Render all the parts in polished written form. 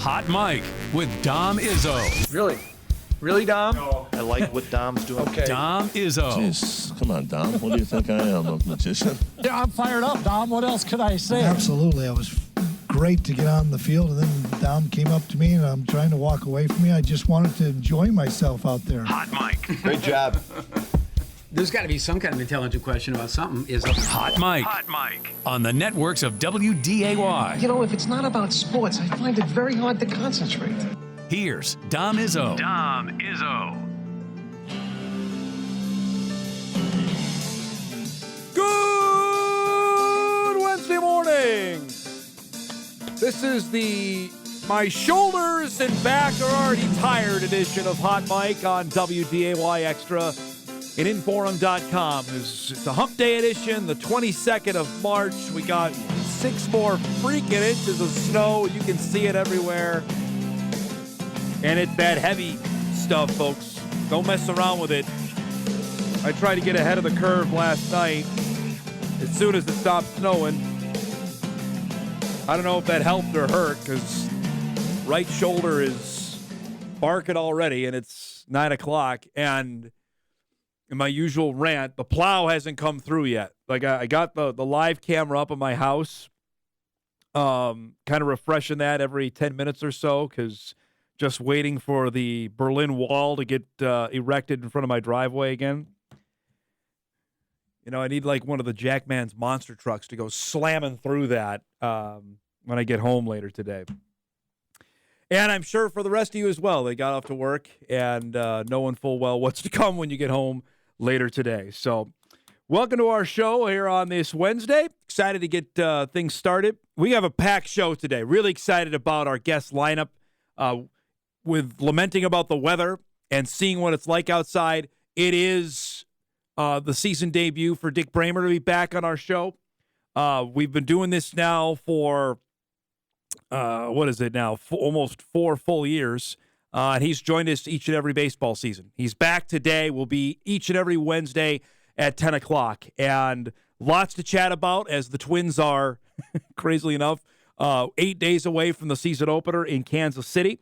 Hot Mike with Dom Izzo. Really? Really, Dom? No. I like what Dom's doing. Okay. Dom Izzo. Jeez, come on, Dom. What do you think I am, a magician? Yeah, I'm fired up, Dom. What else could I say? Absolutely. It was great to get on the field, and then Dom came up to me, and I'm trying to walk away from me. I just wanted to enjoy myself out there. Hot Mike. Great job. There's got to be some kind of intelligent question about something. Hot Mike. Hot Mike. On the networks of WDAY. You know, if it's not about sports, I find it very hard to concentrate. Here's Dom Izzo. Dom Izzo. Good Wednesday morning. This is the My Shoulders and Back Are Already Tired edition of Hot Mike on WDAY Extra and InForum.com. It's a hump day edition, the 22nd of March. We got 6 more freaking inches of snow. You can see it everywhere. And it's that heavy stuff, folks. Don't mess around with it. I tried to get ahead of the curve last night as soon as it stopped snowing. I don't know if that helped or hurt because right shoulder is barking already, and it's 9 o'clock. And in my usual rant, the plow hasn't come through yet. Like I got the live camera up in my house, kind of refreshing that every 10 minutes or so because just waiting for the Berlin Wall to get erected in front of my driveway again. You know, I need like one of the Jackman's monster trucks to go slamming through that when I get home later today. And I'm sure for the rest of you as well, they got off to work and knowing full well what's to come when you get home later today. So welcome to our show here on this Wednesday. Excited to get things started. We have a packed show today. Really excited about our guest lineup. With lamenting about the weather and seeing what it's like outside, it is the season debut for Dick Bremer to be back on our show. We've been doing this now for, almost 4 full years. And he's joined us each and every baseball season. He's back today. Will be each and every Wednesday at 10 o'clock. And lots to chat about as the Twins are, crazily enough, 8 days away from the season opener in Kansas City.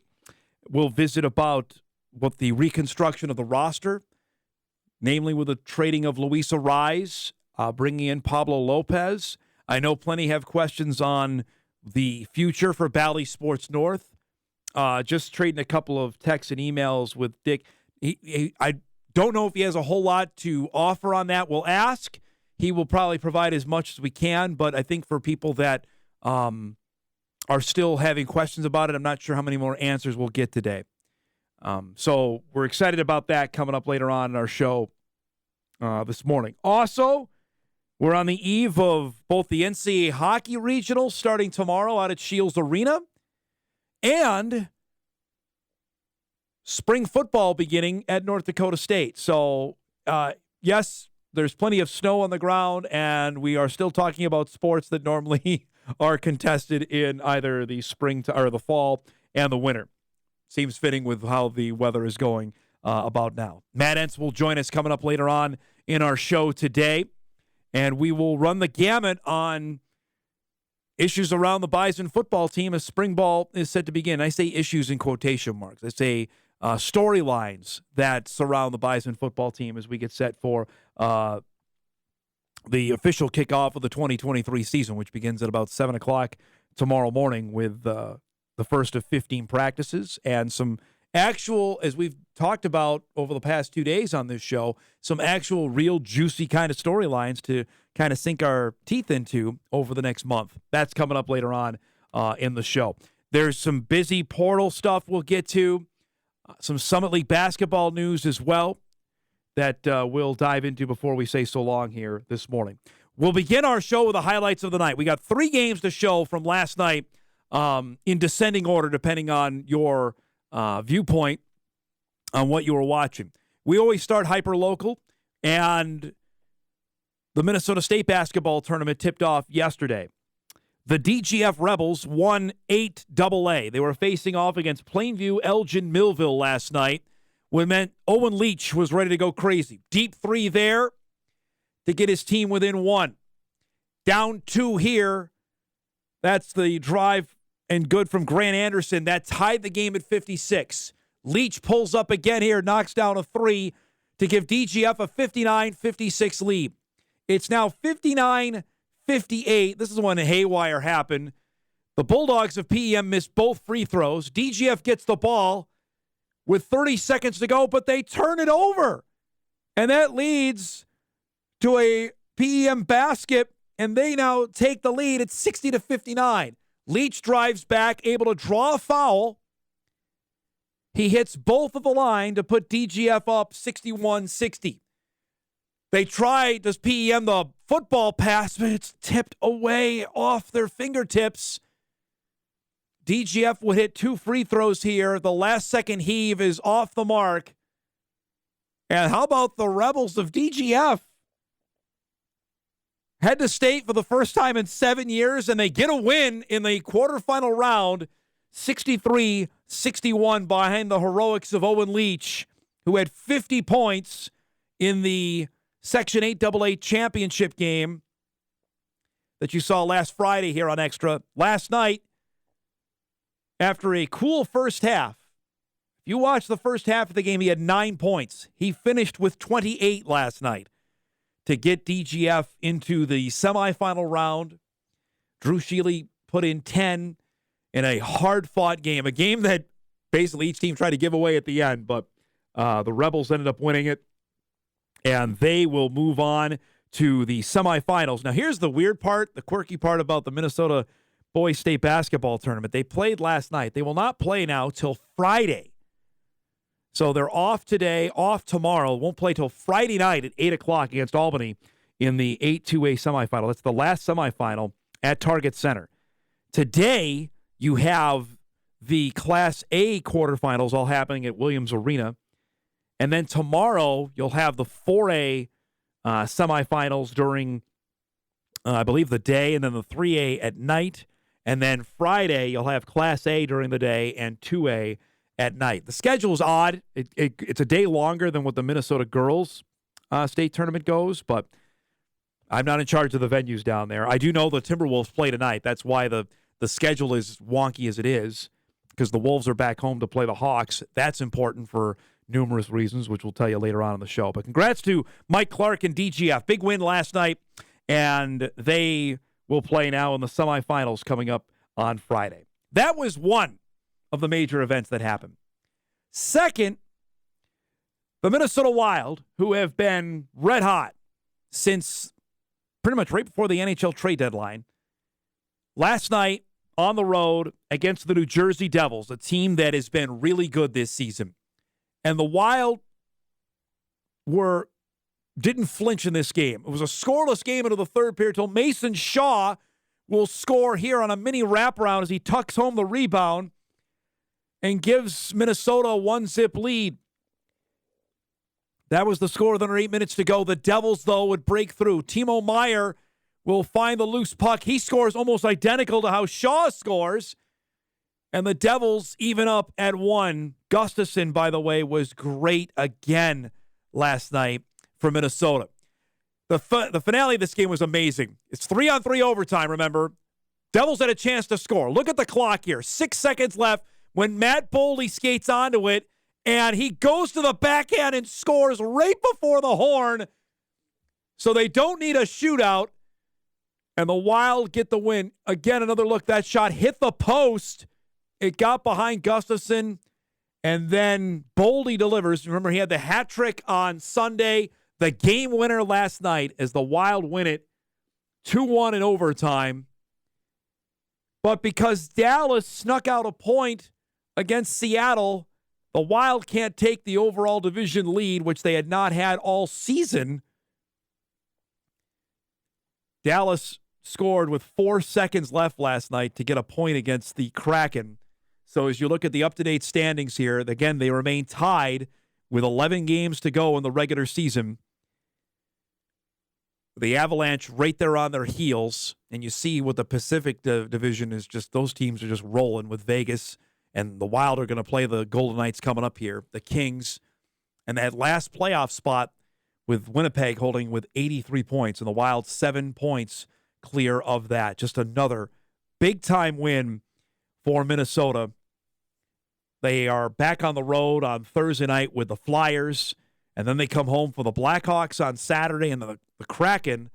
We'll visit about what the reconstruction of the roster, namely with the trading of Luis Arraez, bringing in Pablo Lopez. I know plenty have questions on the future for Bally Sports North. Just trading a couple of texts and emails with Dick. I don't know if he has a whole lot to offer on that. We'll ask. He will probably provide as much as we can, but I think for people that are still having questions about it, I'm not sure how many more answers we'll get today. So we're excited about that coming up later on in our show this morning. Also, we're on the eve of both the NCAA Hockey Regional starting tomorrow out at Shields Arena and spring football beginning at North Dakota State. So, yes, there's plenty of snow on the ground, and we are still talking about sports that normally are contested in either the spring or the fall and the winter. Seems fitting with how the weather is going about now. Matt Entz will join us coming up later on in our show today, and we will run the gamut on issues around the Bison football team as spring ball is set to begin. I say issues in quotation marks. I say storylines that surround the Bison football team as we get set for the official kickoff of the 2023 season, which begins at about 7 o'clock tomorrow morning with the first of 15 practices and some actual, as we've talked about over the past 2 days on this show, some actual real juicy kind of storylines to kind of sink our teeth into over the next month. That's coming up later on in the show. There's some busy portal stuff we'll get to, some Summit League basketball news as well that we'll dive into before we say so long here this morning. We'll begin our show with the highlights of the night. We got 3 games to show from last night in descending order, depending on your viewpoint on what you were watching. We always start hyper-local, and the Minnesota State basketball tournament tipped off yesterday. The DGF Rebels won 8 AA. They were facing off against Plainview Elgin Millville last night, which meant Owen Leach was ready to go crazy. Deep 3 there to get his team within 1. Down 2 here. That's the drive and good from Grant Anderson. That tied the game at 56. Leach pulls up again here, knocks down a three to give DGF a 59-56 lead. It's now 59-58. This is when a haywire happened. The Bulldogs of PEM missed both free throws. DGF gets the ball with 30 seconds to go, but they turn it over. And that leads to a PEM basket, and they now take the lead at 60-59. Leach drives back, able to draw a foul. He hits both of the line to put DGF up 61-60. They try, does PEM the football pass, but it's tipped away off their fingertips. DGF would hit 2 free throws here. The last second heave is off the mark. And how about the Rebels of DGF? Head to state for the first time in 7 years, and they get a win in the quarterfinal round, 63-61 behind the heroics of Owen Leach, who had 50 points in the Section 8AA championship game that you saw last Friday here on Extra. Last night, after a cool first half, if you watch the first half of the game, he had 9 points. He finished with 28 last night to get DGF into the semifinal round. Drew Shealy put in 10 in a hard-fought game, a game that basically each team tried to give away at the end, but the Rebels ended up winning it, and they will move on to the semifinals. Now, here's the weird part, the quirky part about the Minnesota Boys State Basketball Tournament. They played last night. They will not play now till Friday. So they're off today, off tomorrow. Won't play till Friday night at 8 o'clock against Albany in the 8-2A semifinal. That's the last semifinal at Target Center. Today, you have the Class A quarterfinals all happening at Williams Arena. And then tomorrow, you'll have the 4A semifinals during, I believe, the day, and then the 3A at night. And then Friday, you'll have Class A during the day and 2A at night. The schedule is odd. It's a day longer than what the Minnesota girls state tournament goes, but I'm not in charge of the venues down there. I do know the Timberwolves play tonight. That's why the schedule is wonky as it is, because the Wolves are back home to play the Hawks. That's important for numerous reasons, which we'll tell you later on in the show. But congrats to Mike Clark and DGF. Big win last night, and they will play now in the semifinals coming up on Friday. That was one of the major events that happened. Second, the Minnesota Wild, who have been red hot since pretty much right before the NHL trade deadline, last night on the road against the New Jersey Devils, a team that has been really good this season. And the Wild didn't flinch in this game. It was a scoreless game into the third period until Mason Shaw will score here on a mini wraparound as he tucks home the rebound and gives Minnesota a 1-zip lead. That was the score with under 8 minutes to go. The Devils, though, would break through. Timo Meier will find the loose puck. He scores almost identical to how Shaw scores. And the Devils even up at 1. Gustafson, by the way, was great again last night for Minnesota. The finale of this game was amazing. It's 3-on-3 overtime, remember. Devils had a chance to score. Look at the clock here. 6 seconds left when Matt Boldy skates onto it, and he goes to the backhand and scores right before the horn. So they don't need a shootout, and the Wild get the win. Again, another look. That shot hit the post. It got behind Gustafson, and then Boldy delivers. Remember, he had the hat trick on Sunday, the game winner last night as the Wild win it 2-1 in overtime. But because Dallas snuck out a point against Seattle, the Wild can't take the overall division lead, which they had not had all season. Dallas scored with 4 seconds left last night to get a point against the Kraken. So as you look at the up-to-date standings here, again, they remain tied with 11 games to go in the regular season. The Avalanche right there on their heels, and you see what the Pacific division is just, those teams are just rolling with Vegas, and the Wild are going to play the Golden Knights coming up here, the Kings, and that last playoff spot with Winnipeg holding with 83 points, and the Wild 7 points clear of that. Just another big-time win for Minnesota. They are back on the road on Thursday night with the Flyers, and then they come home for the Blackhawks on Saturday and the Kraken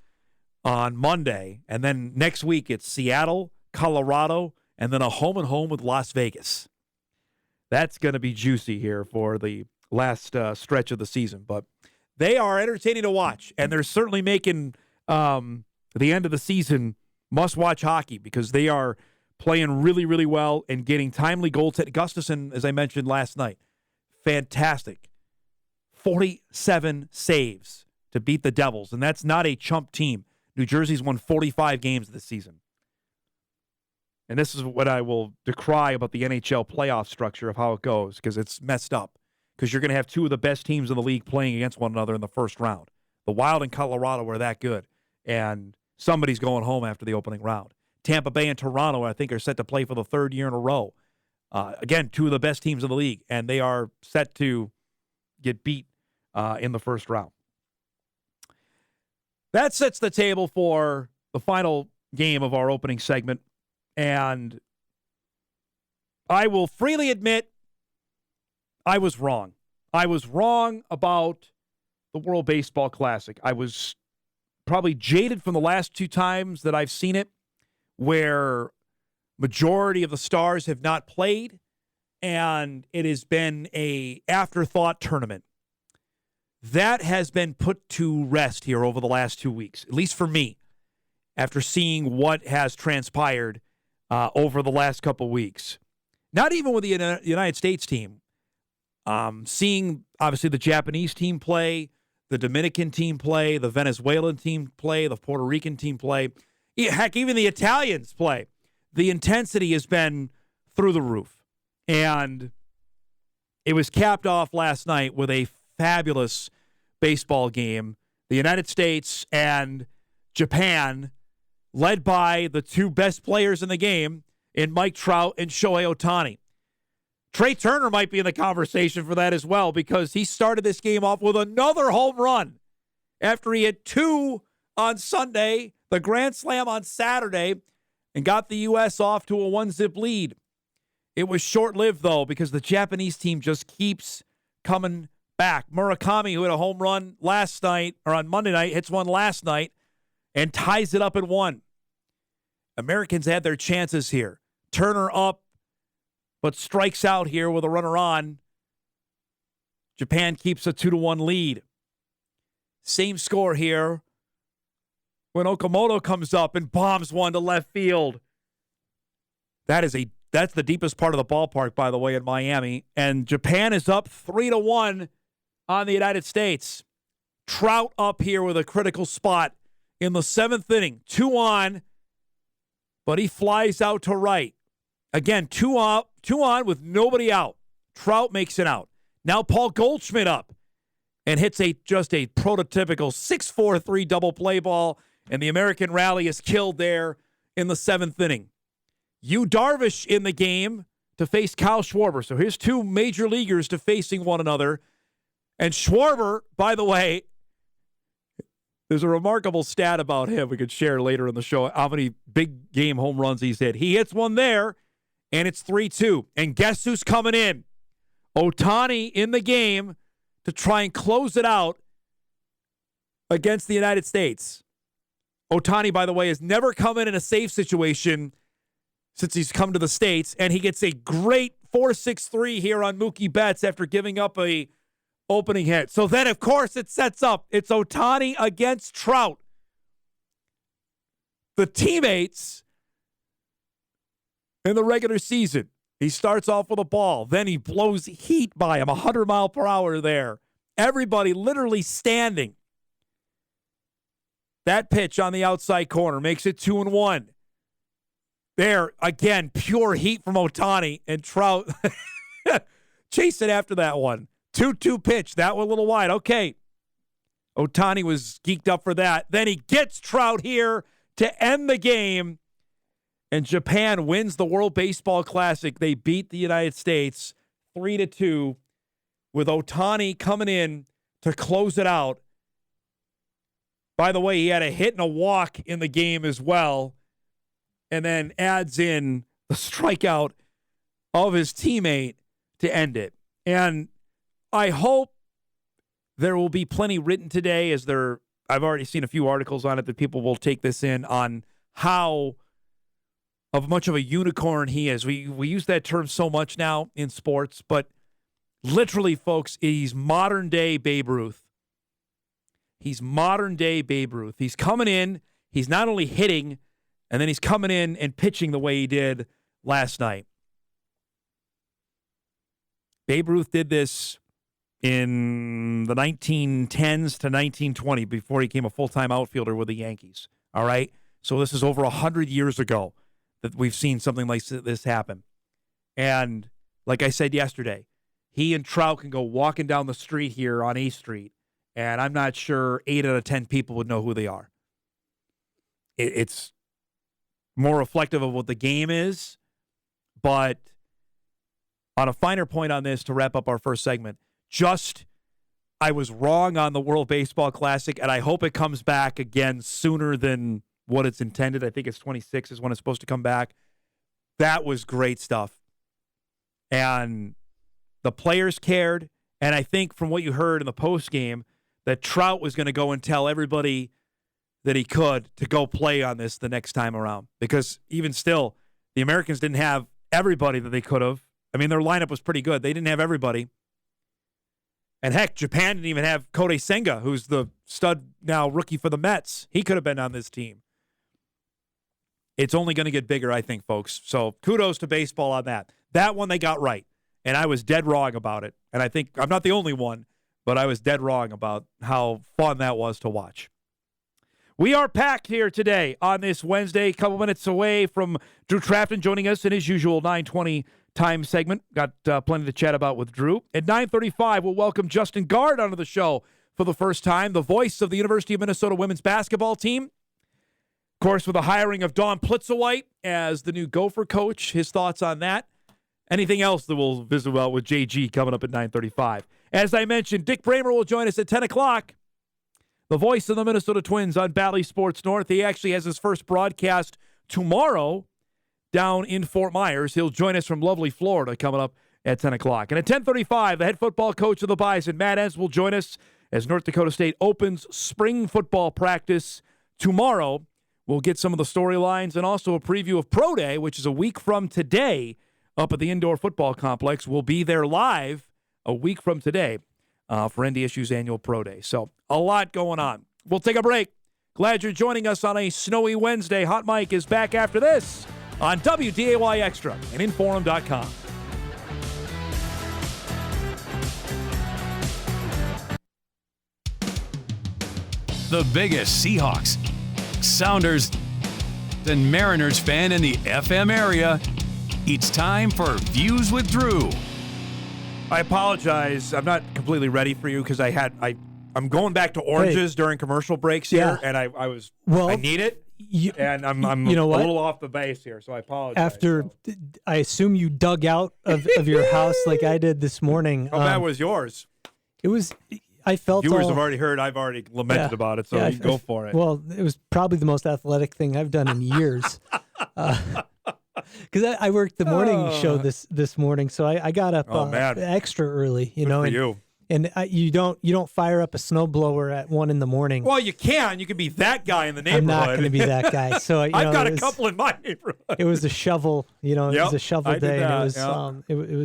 on Monday. And then next week it's Seattle, Colorado, and then a home-and-home with Las Vegas. That's going to be juicy here for the last stretch of the season. But they are entertaining to watch, and they're certainly making the end of the season must-watch hockey because they are playing really, really well and getting timely goals. Gustafsson, as I mentioned last night, fantastic. 47 saves to beat the Devils, and that's not a chump team. New Jersey's won 45 games this season. And this is what I will decry about the NHL playoff structure of how it goes, because it's messed up. Because you're going to have two of the best teams in the league playing against one another in the first round. The Wild and Colorado were that good. And somebody's going home after the opening round. Tampa Bay and Toronto, I think, are set to play for the third year in a row. Again, two of the best teams in the league. And they are set to get beat in the first round. That sets the table for the final game of our opening segment. And I will freely admit I was wrong. I was wrong about the World Baseball Classic. I was probably jaded from the last two times that I've seen it, where majority of the stars have not played, and it has been a afterthought tournament. That has been put to rest here over the last 2 weeks, at least for me, after seeing what has transpired over the last couple weeks. Not even with the United States team. Seeing, obviously, the Japanese team play, the Dominican team play, the Venezuelan team play, the Puerto Rican team play. Heck, even the Italians play. The intensity has been through the roof. And it was capped off last night with a fabulous baseball game. The United States and Japan, led by the two best players in the game in Mike Trout and Shohei Ohtani. Trey Turner might be in the conversation for that as well, because he started this game off with another home run after he had two on Sunday, the grand slam on Saturday, and got the U.S. off to a 1-zip lead. It was short-lived, though, because the Japanese team just keeps coming back. Murakami, who had a home run last night, or on Monday night, hits one last night and ties it up at 1. Americans had their chances here. Turner up, but strikes out here with a runner on. Japan keeps a 2-1 lead. Same score here when Okamoto comes up and bombs one to left field. That's the deepest part of the ballpark, by the way, in Miami. And Japan is up 3-1 on the United States. Trout up here with a critical spot in the 7th inning. 2 on, but he flies out to right. Again, 2 on with nobody out. Trout makes it out. Now Paul Goldschmidt up and hits just a prototypical 6-4-3 double play ball, and the American rally is killed there in the 7th inning. Yu Darvish in the game to face Kyle Schwarber. So here's two major leaguers to facing one another. And Schwarber, by the way, there's a remarkable stat about him we could share later in the show, how many big game home runs he's hit. He hits one there, and it's 3-2. And guess who's coming in? Ohtani in the game to try and close it out against the United States. Ohtani, by the way, has never come in a safe situation since he's come to the States, and he gets a great 4-6-3 here on Mookie Betts after giving up a opening hit. So then, of course, it sets up. It's Ohtani against Trout. The teammates in the regular season. He starts off with a ball. Then he blows heat by him, 100 mile per hour there. Everybody literally standing. That pitch on the outside corner makes it 2-1. There, again, pure heat from Ohtani, and Trout chased it after that one. 2-2 pitch. That one a little wide. Okay. Ohtani was geeked up for that. Then he gets Trout here to end the game, and Japan wins the World Baseball Classic. They beat the United States 3-2 with Ohtani coming in to close it out. By the way, he had a hit and a walk in the game as well, and then adds in the strikeout of his teammate to end it. And I hope there will be plenty written today, I've already seen a few articles on it that people will take this in on how of much of a unicorn he is. We use that term so much now in sports, but literally, folks, he's modern-day Babe Ruth. He's modern-day Babe Ruth. He's coming in. He's not only hitting, and then he's coming in and pitching the way he did last night. Babe Ruth did this in the 1910s to 1920 before he became a full-time outfielder with the Yankees. All right? So this is over 100 years ago that we've seen something like this happen. And like I said yesterday, he and Trout can go walking down the street here on A Street, and I'm not sure 8 out of 10 people would know who they are. It's more reflective of what the game is, but on a finer point on this to wrap up our first segment, I was wrong on the World Baseball Classic, and I hope it comes back again sooner than what it's intended. I think it's 26 is when it's supposed to come back. That was great stuff. And the players cared, and I think from what you heard in the postgame that Trout was going to go and tell everybody that he could to go play on this the next time around. Because even still, the Americans didn't have everybody that they could have. I mean, their lineup was pretty good. They didn't have everybody. And heck, Japan didn't even have Kodai Senga, who's the stud now rookie for the Mets. He could have been on this team. It's only going to get bigger, I think, folks. So kudos to baseball on that. That one they got right. And I was dead wrong about it. And I think I'm not the only one, but I was dead wrong about how fun that was to watch. We are packed here today on this Wednesday, a couple minutes away from Drew Trafton joining us in his usual 9:20 time segment. Got plenty to chat about with Drew. At 9:35, we'll welcome Justin Gaard onto the show for the first time, the voice of the University of Minnesota women's basketball team. Of course, with the hiring of Dawn Plitzowite as the new Gopher coach, his thoughts on that. Anything else that we'll visit about with JG coming up at 9:35. As I mentioned, Dick Bremer will join us at 10 o'clock. The voice of the Minnesota Twins on Bally Sports North. He actually has his first broadcast tomorrow down in Fort Myers. He'll join us from lovely Florida coming up at 10 o'clock. And at 10:35, the head football coach of the Bison, Matt Entz, will join us as North Dakota State opens spring football practice tomorrow. We'll get some of the storylines and also a preview of Pro Day, which is a week from today up at the indoor football complex. We'll be there live a week from today for NDSU's annual Pro Day. So a lot going on. We'll take a break. Glad you're joining us on a snowy Wednesday. Hot Mike is back after this on WDAY Extra and InForum.com. The biggest Seahawks, Sounders, and Mariners fan in the FM area. It's time for Views with Drew. I apologize. I'm not completely ready for you because I'm going back to oranges during commercial breaks here, and I need it. And I'm a little off the base here, so I apologize. I assume you dug out of your house like I did this morning. Oh, that was yours. It was. I felt viewers have already heard. I've already lamented about it, so you go for it. Well, it was probably the most athletic thing I've done in years. Because I worked the morning show this morning, so I got up extra early. And you don't fire up a snowblower at 1 a.m. Well, you can. You can be that guy in the neighborhood. I'm not going to be that guy. So I've got a couple in my neighborhood. It was a shovel. It was a shovel day, and it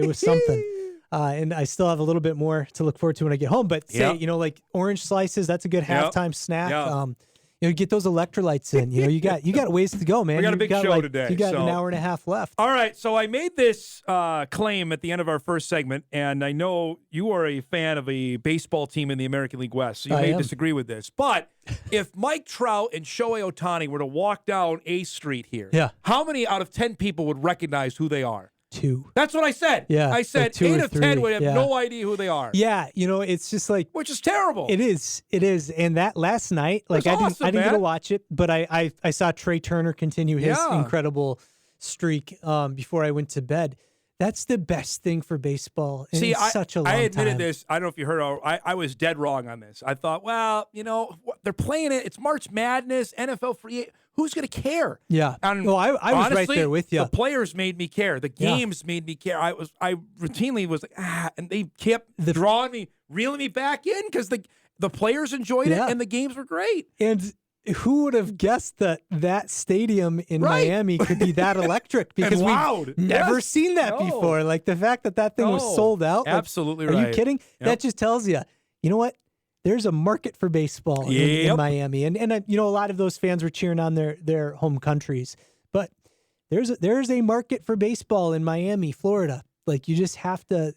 was something. And I still have a little bit more to look forward to when I get home. But like orange slices, that's a good halftime snack. Get those electrolytes in. You got ways to go, man. We got a big show today. You got an hour and a half left. All right, so I made this claim at the end of our first segment, and I know you are a fan of a baseball team in the American League West, so you may disagree with this. But if Mike Trout and Shohei Ohtani were to walk down A Street here, how many out of 10 people would recognize who they are? 2. That's what I said. Yeah, I said like 8 of 10 would have no idea who they are. Yeah, it's just like, which is terrible. It is. And that last night, I didn't get to watch it, but I saw Trey Turner continue his incredible streak before I went to bed. That's the best thing for baseball in such a long time. I admitted time. this. I don't know if you heard. I was dead wrong on this. I thought, well, they're playing it. It's March Madness, NFL free. Who's going to care? Yeah. And I was honestly, right there with you. The players made me care. The games made me care. I routinely was like, and they kept drawing me, reeling me back in because the players enjoyed it and the games were great. And who would have guessed that stadium in Miami could be that electric? Because we've never seen that before. Like the fact that thing was sold out. Absolutely like, right. Are you kidding? Yep. That just tells you know what? There's a market for baseball in Miami. And a lot of those fans were cheering on their home countries. But there's a market for baseball in Miami, Florida. Like you just have to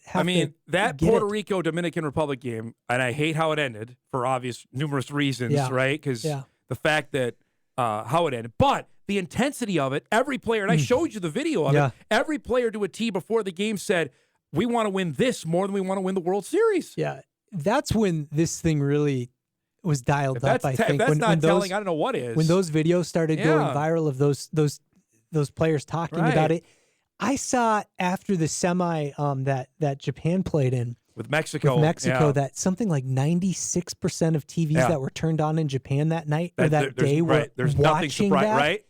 that Puerto Rico Dominican Republic game, and I hate how it ended for obvious numerous reasons, right? Because the fact that how it ended, but the intensity of it, every player, and I showed you the video of it, every player to a tee before the game said, we want to win this more than we want to win the World Series. Yeah, that's when this thing really was dialed up, I think. If that's not telling, I don't know what is. When those videos started going viral of those players talking about it, I saw after the semi that Japan played in, With Mexico, that something like 96% of TVs that were turned on in Japan that night or that day were there's watching nothing that. Right?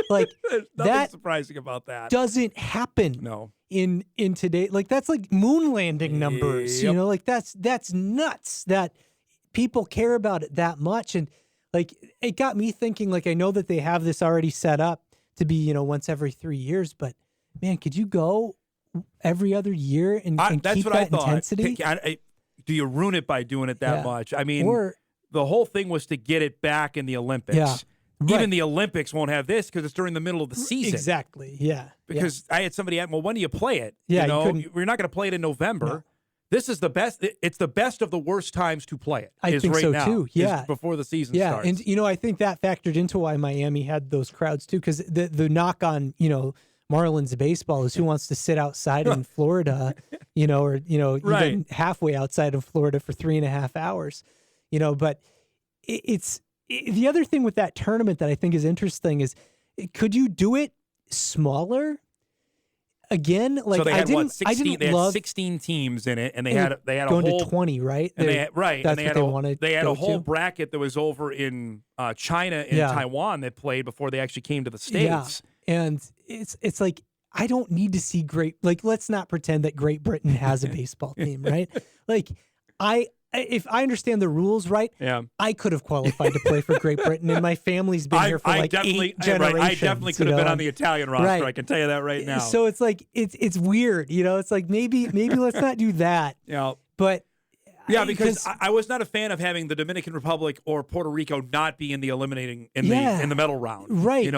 Like there's nothing surprising about that. Doesn't happen. No. In today, like that's like moon landing numbers. Yep. Like that's nuts that people care about it that much. And like it got me thinking. Like I know that they have this already set up to be once every 3 years, but man, could you go every other year and that's keep what that I thought. intensity? Do you ruin it by doing it that much? I mean, the whole thing was to get it back in the Olympics. Yeah, Even the Olympics won't have this because it's during the middle of the season. Exactly. Yeah. Because I had somebody ask, well, when do you play it? Yeah, we're not going to play it in November. No. This is the best. It's the best of the worst times to play it. I think right so now, too. Yeah, before the season starts. And I think that factored into why Miami had those crowds too. Because the knock on Marlins baseball is who wants to sit outside in Florida, or even halfway outside of Florida for 3.5 hours, But it's the other thing with that tournament that I think is interesting is, could you do it smaller? Again, like so they had, I didn't love 16 teams in it, and they had a going whole to 20, right? And That's what they wanted. They had a whole bracket that was over in China and Taiwan that played before they actually came to the States. Yeah. And it's like I don't need to see let's not pretend that Great Britain has a baseball team, right? Like if I understand the rules right, I could have qualified to play for Great Britain, and my family's been here for 8 generations. I definitely could have been on the Italian roster. Right. I can tell you that right now. So it's like it's weird, It's like maybe let's not do that. Yeah, but because I was not a fan of having the Dominican Republic or Puerto Rico not be in the eliminating in the medal round. Right.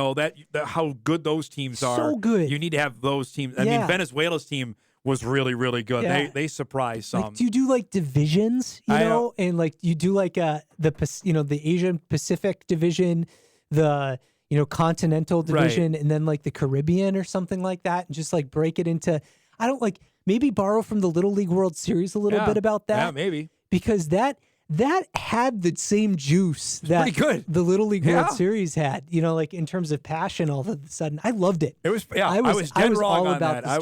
How good those teams are. So good. You need to have those teams. I mean, Venezuela's team was really, really good. Yeah. They surprised some. Like, do you do like divisions, and like you do like the Asian Pacific division, the continental division, and then like the Caribbean or something like that, and just like break it into. I don't like maybe borrow from the Little League World Series a little bit about that. Yeah, maybe because that had the same juice that the Little League World Series had, like in terms of passion. All of a sudden, I loved it. It was, I was dead wrong on that. I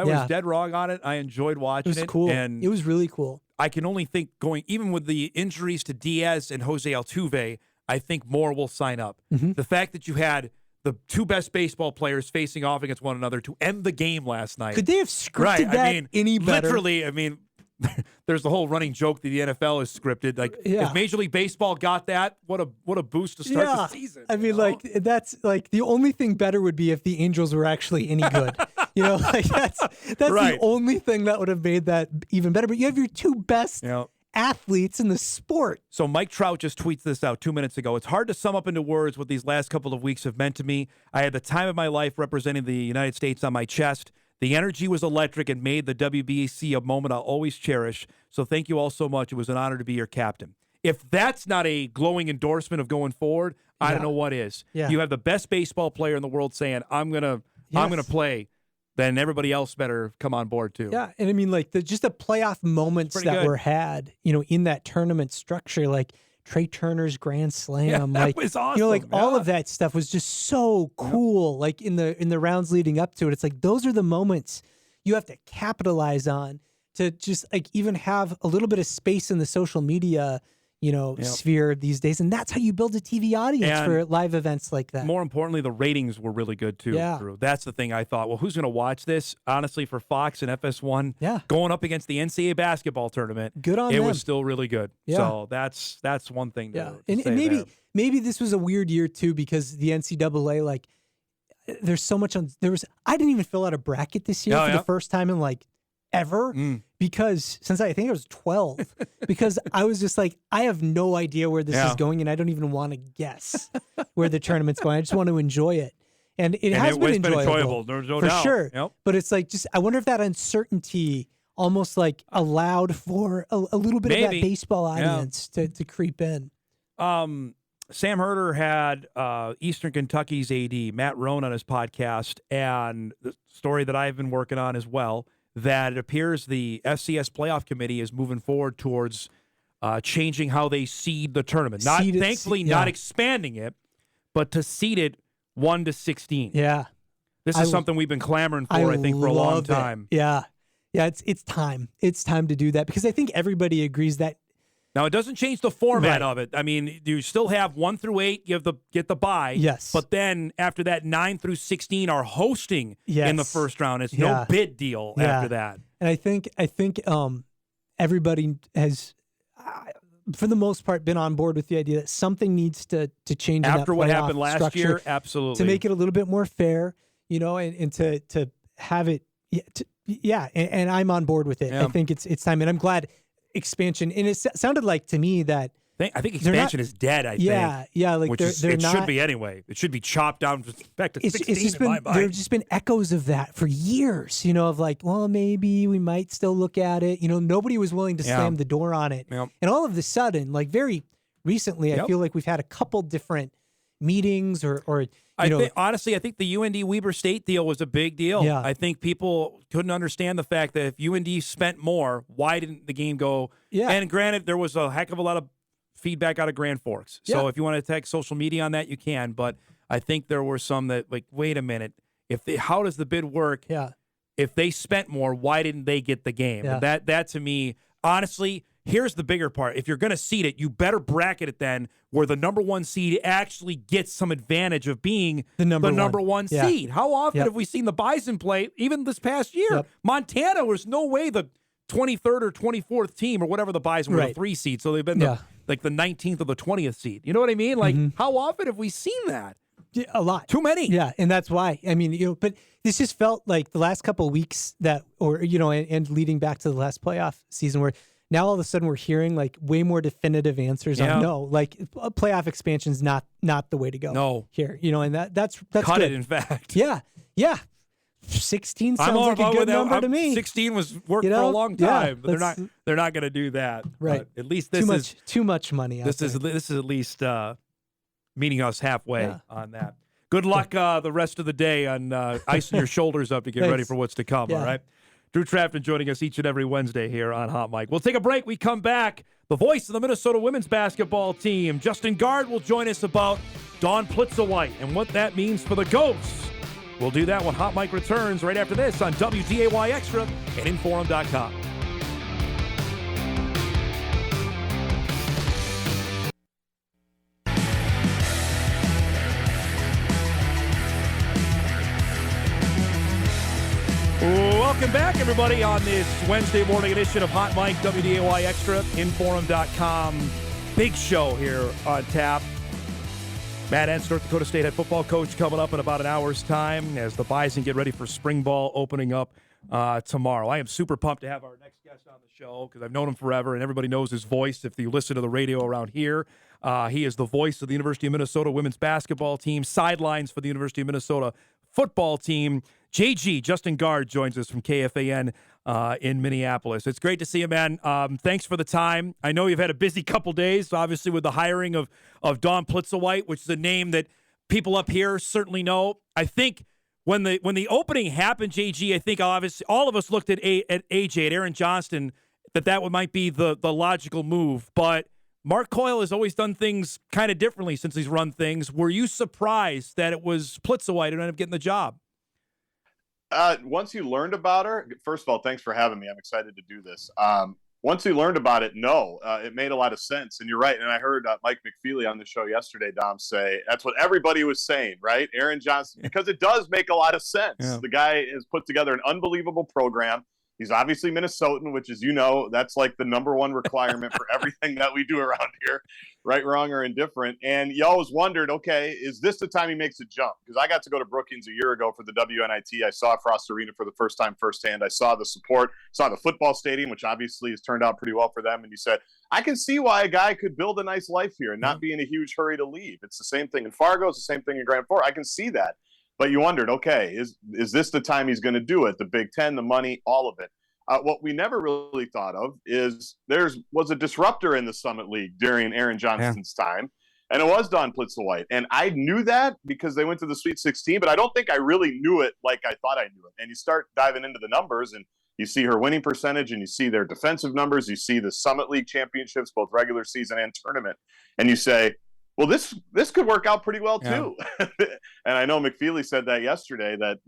was dead wrong on it. I enjoyed watching it. It was cool. And it was really cool. I can only think even with the injuries to Diaz and Jose Altuve, I think more will sign up. Mm-hmm. The fact that you had the two best baseball players facing off against one another to end the game last night. Could they have scripted that any better? Literally, there's the whole running joke that the NFL is scripted. Like, if Major League Baseball got that, what a boost to start the season. I mean, like that's like the only thing better would be if the Angels were actually any good. Like that's the only thing that would have made that even better. But you have your two best athletes in the sport. So Mike Trout just tweets this out 2 minutes ago. It's hard to sum up into words what these last couple of weeks have meant to me. I had the time of my life representing the United States on my chest. The energy was electric and made the WBC a moment I'll always cherish. So thank you all so much. It was an honor to be your captain. If that's not a glowing endorsement of going forward, I don't know what is. Yeah. You have the best baseball player in the world saying, I'm gonna play. Then everybody else better come on board too. Yeah, and I mean, like just the playoff moments that were had, in that tournament structure, like Trey Turner's grand slam, that was awesome. All of that stuff was just so cool. Like in the rounds leading up to it, it's like those are the moments you have to capitalize on to just like even have a little bit of space in the social media, sphere these days. And that's how you build a TV audience for live events like that. More importantly, the ratings were really good too, Drew. That's the thing I thought, well, who's going to watch this? Honestly, for Fox and FS1, going up against the NCAA basketball tournament, good on it them. Was still really good. Yeah. So that's one thing to and say maybe there. Maybe this was a weird year too, because the NCAA, like, there's so much I didn't even fill out a bracket this year for the first time in like ever, because since I think I was 12, because I was just like, I have no idea where this is going, and I don't even want to guess where the tournament's going. I just want to enjoy it. And it has been enjoyable. There's no for doubt. Sure. Yep. But it's like, I wonder if that uncertainty almost like allowed for a little bit of that baseball audience to creep in. Sam Herder had Eastern Kentucky's AD, Matt Rohn, on his podcast, and the story that I've been working on as well, that it appears the FCS playoff committee is moving forward towards changing how they seed the tournament. Not expanding it, but to seed it 1 to 16. Yeah. This is something we've been clamoring for, I think, for a long time. Yeah. Yeah, it's time. It's time to do that, because I think everybody agrees that. Now, it doesn't change the format of it. I mean, you still have 1 through 8, get the bye. Yes. But then after that, 9 through 16 are hosting in the first round. It's no bid deal after that. And I think everybody has, for the most part, been on board with the idea that something needs to change after in that what happened last structure, year. Absolutely, to make it a little bit more fair, and to have it. And I'm on board with it. I think it's time, and I'm glad. Expansion, and it sounded like to me that I think expansion is dead. I think, like which they're not, should be anyway. It should be chopped down back to 16. It's just been, there have just been echoes of that for years. Of like, well, maybe we might still look at it. Nobody was willing to slam the door on it, and all of a sudden, like very recently, I feel like we've had a couple different meetings or. Honestly, I think the UND Weber State deal was a big deal. Yeah. I think people couldn't understand the fact that if UND spent more, why didn't the game go? Yeah. And granted, there was a heck of a lot of feedback out of Grand Forks. So if you want to attack social media on that, you can. But I think there were some that, like, wait a minute. How does the bid work? Yeah. If they spent more, why didn't they get the game? Yeah. And that to me, honestly, here's the bigger part. If you're going to seed it, you better bracket it then where the number 1 seed actually gets some advantage of being the number one seed. How often have we seen the Bison play, even this past year? Yep. Montana was no way the 23rd or 24th team or whatever the Bison were, the 3 seed. So they've been the 19th or the 20th seed. You know what I mean? Like, how often have we seen that? Yeah, a lot. Too many. Yeah, and that's why. I mean, but this just felt like the last couple of weeks and leading back to the last playoff season where now all of a sudden we're hearing like way more definitive answers on no, like playoff expansion's not the way to go. No. Here, and that's cut good. it, in fact. Yeah. 16 sounds like a good number to me. 16 was worked for a long time, but they're not going to do that. Right. But at least too much money. This is at least meeting us halfway on that. Good luck the rest of the day on icing your shoulders up to get ready for what's to come. All right. Drew Trafton joining us each and every Wednesday here on Hot Mic. We'll take a break. We come back. The voice of the Minnesota women's basketball team, Justin Gaard, will join us about Dawn Plitzowite and what that means for the Ghosts. We'll do that when Hot Mic returns right after this on WDAY Extra and InForum.com. Welcome back, everybody, on this Wednesday morning edition of Hot Mic, WDAY Extra, InForum.com. Big show here on tap. Matt Entz, North Dakota State head football coach, coming up in about an hour's time as the Bison get ready for spring ball opening up tomorrow. I am super pumped to have our next guest on the show because I've known him forever, and everybody knows his voice if you listen to the radio around here. He is the voice of the University of Minnesota women's basketball team, sidelines for the University of Minnesota football team. JG, Justin Gaard, joins us from KFAN in Minneapolis. It's great to see you, man. Thanks for the time. I know you've had a busy couple days, obviously, with the hiring of Dawn Plitzowite, which is a name that people up here certainly know. I think when the opening happened, JG, I think obviously all of us looked at AJ, at Aaron Johnston, that might be the logical move. But Mark Coyle has always done things kind of differently since he's run things. Were you surprised that it was Plitzowite who ended up getting the job? Once you learned about her, first of all, thanks for having me. I'm excited to do this. Once you learned about it, no, it made a lot of sense. And you're right. And I heard Mike McFeely on the show yesterday, Dom, say that's what everybody was saying, right? Aaron Johnson, because it does make a lot of sense. Yeah. The guy has put together an unbelievable program. He's obviously Minnesotan, which is, that's like the number one requirement for everything that we do around here, right, wrong, or indifferent. And you always wondered, okay, is this the time he makes a jump? Because I got to go to Brookings a year ago for the WNIT. I saw Frost Arena for the first time firsthand. I saw the support, saw the football stadium, which obviously has turned out pretty well for them. And you said, I can see why a guy could build a nice life here and not be in a huge hurry to leave. It's the same thing in Fargo. It's the same thing in Grand Forks. I can see that. But you wondered, okay, is this the time he's going to do it? The Big Ten, the money, all of it. What we never really thought of is was a disruptor in the Summit League during Aaron Johnson's time, and it was Dawn Plitzel-White. And I knew that because they went to the Sweet 16, but I don't think I really knew it like I thought I knew it. And you start diving into the numbers, and you see her winning percentage, and you see their defensive numbers, you see the Summit League championships, both regular season and tournament, and you say, well, this could work out pretty well too. And I know McFeely said that yesterday that,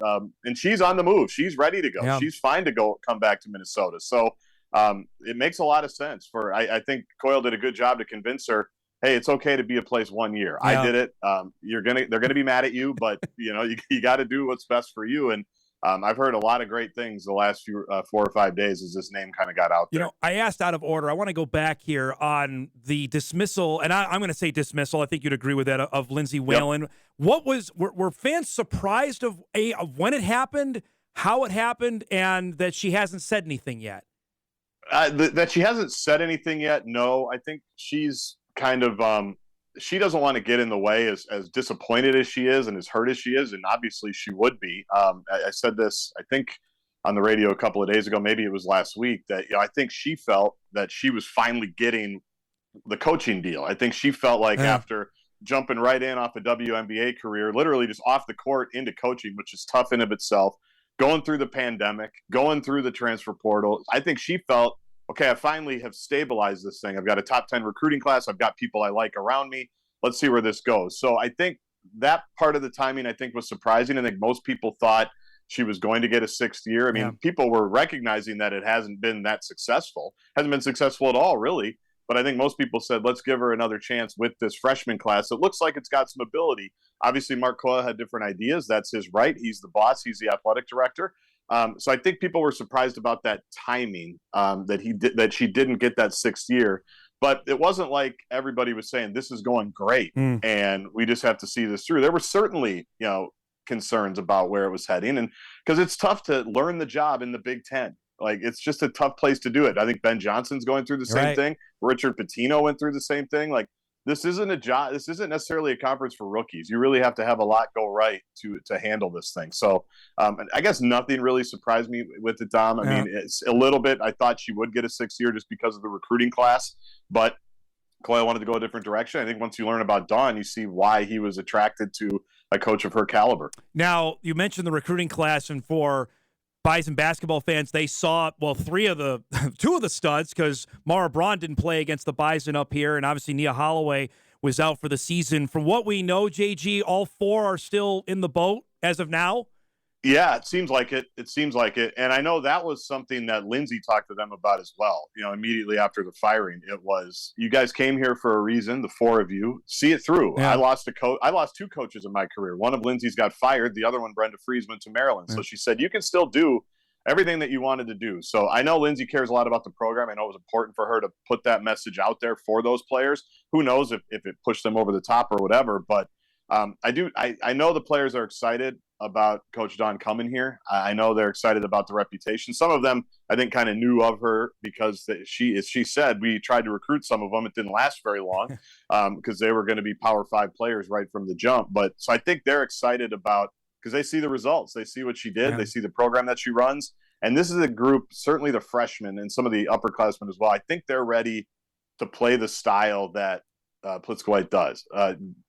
and she's on the move. She's ready to go. Yeah. She's fine to come back to Minnesota. So it makes a lot of sense I think Coyle did a good job to convince her, hey, it's okay to be a place 1 year. Yeah. I did it. They're going to be mad at you, but you got to do what's best for you. And I've heard a lot of great things the last few 4 or 5 days as this name kind of got out there. I asked out of order. I want to go back here on the dismissal, and I'm going to say dismissal. I think you'd agree with that, of Lindsay Whalen. Yep. What were fans surprised of when it happened, how it happened, and that she hasn't said anything yet? That she hasn't said anything yet, no. I think she's kind of she doesn't want to get in the way, as disappointed as she is and as hurt as she is, and obviously she would be. I said this, I think, on the radio a couple of days ago, maybe it was last week, that I think she felt that she was finally getting the coaching deal. I think she felt like after jumping right in off a WNBA career, literally just off the court into coaching, which is tough in of itself, going through the pandemic, going through the transfer portal, I think she felt, okay, I finally have stabilized this thing. I've got a top 10 recruiting class. I've got people I like around me. Let's see where this goes. So I think that part of the timing, I think, was surprising. I think most people thought she was going to get a 6th year. I mean, people were recognizing that it hasn't been that successful. Hasn't been successful at all, really. But I think most people said, let's give her another chance with this freshman class. It looks like it's got some ability. Obviously, Mark Coyle had different ideas. That's his right. He's the boss. He's the athletic director. So I think people were surprised about that timing, that she didn't get that 6th year. But it wasn't like everybody was saying this is going great and we just have to see this through. There were certainly, concerns about where it was heading, and because it's tough to learn the job in the Big Ten. Like, it's just a tough place to do it. I think Ben Johnson's going through the same thing. Richard Pitino went through the same thing. Like, this isn't a job. This isn't necessarily a conference for rookies. You really have to have a lot go right to handle this thing. So I guess nothing really surprised me with it, Dom. I mean, it's a little bit. I thought she would get a 6th year just because of the recruiting class, but Coyle wanted to go a different direction. I think once you learn about Dawn, you see why he was attracted to a coach of her caliber. Now, you mentioned the recruiting class, and for Bison basketball fans, they saw, well, two of the studs, because Mara Braun didn't play against the Bison up here, and obviously Nia Holloway was out for the season. From what we know, JG, all 4 are still in the boat as of now? Yeah, it seems like it. It seems like it. And I know that was something that Lindsay talked to them about as well. Immediately after the firing, it was, you guys came here for a reason, the 4 of you. See it through. Yeah. I lost 2 coaches in my career. One of Lindsay's got fired. The other one, Brenda Fries, went to Maryland. So she said, you can still do everything that you wanted to do. So I know Lindsay cares a lot about the program. I know it was important for her to put that message out there for those players. Who knows if it pushed them over the top or whatever. But I know the players are excited about Coach Dawn coming here. I know they're excited about the reputation. Some of them, I think, kind of knew of her because she said, we tried to recruit some of them. It didn't last very long because they were going to be Power 5 players right from the jump. But so I think they're excited about, because they see the results. They see what she did. Yeah. They see the program that she runs. And this is a group, certainly the freshmen and some of the upperclassmen as well. I think they're ready to play the style that Plitzel-White does.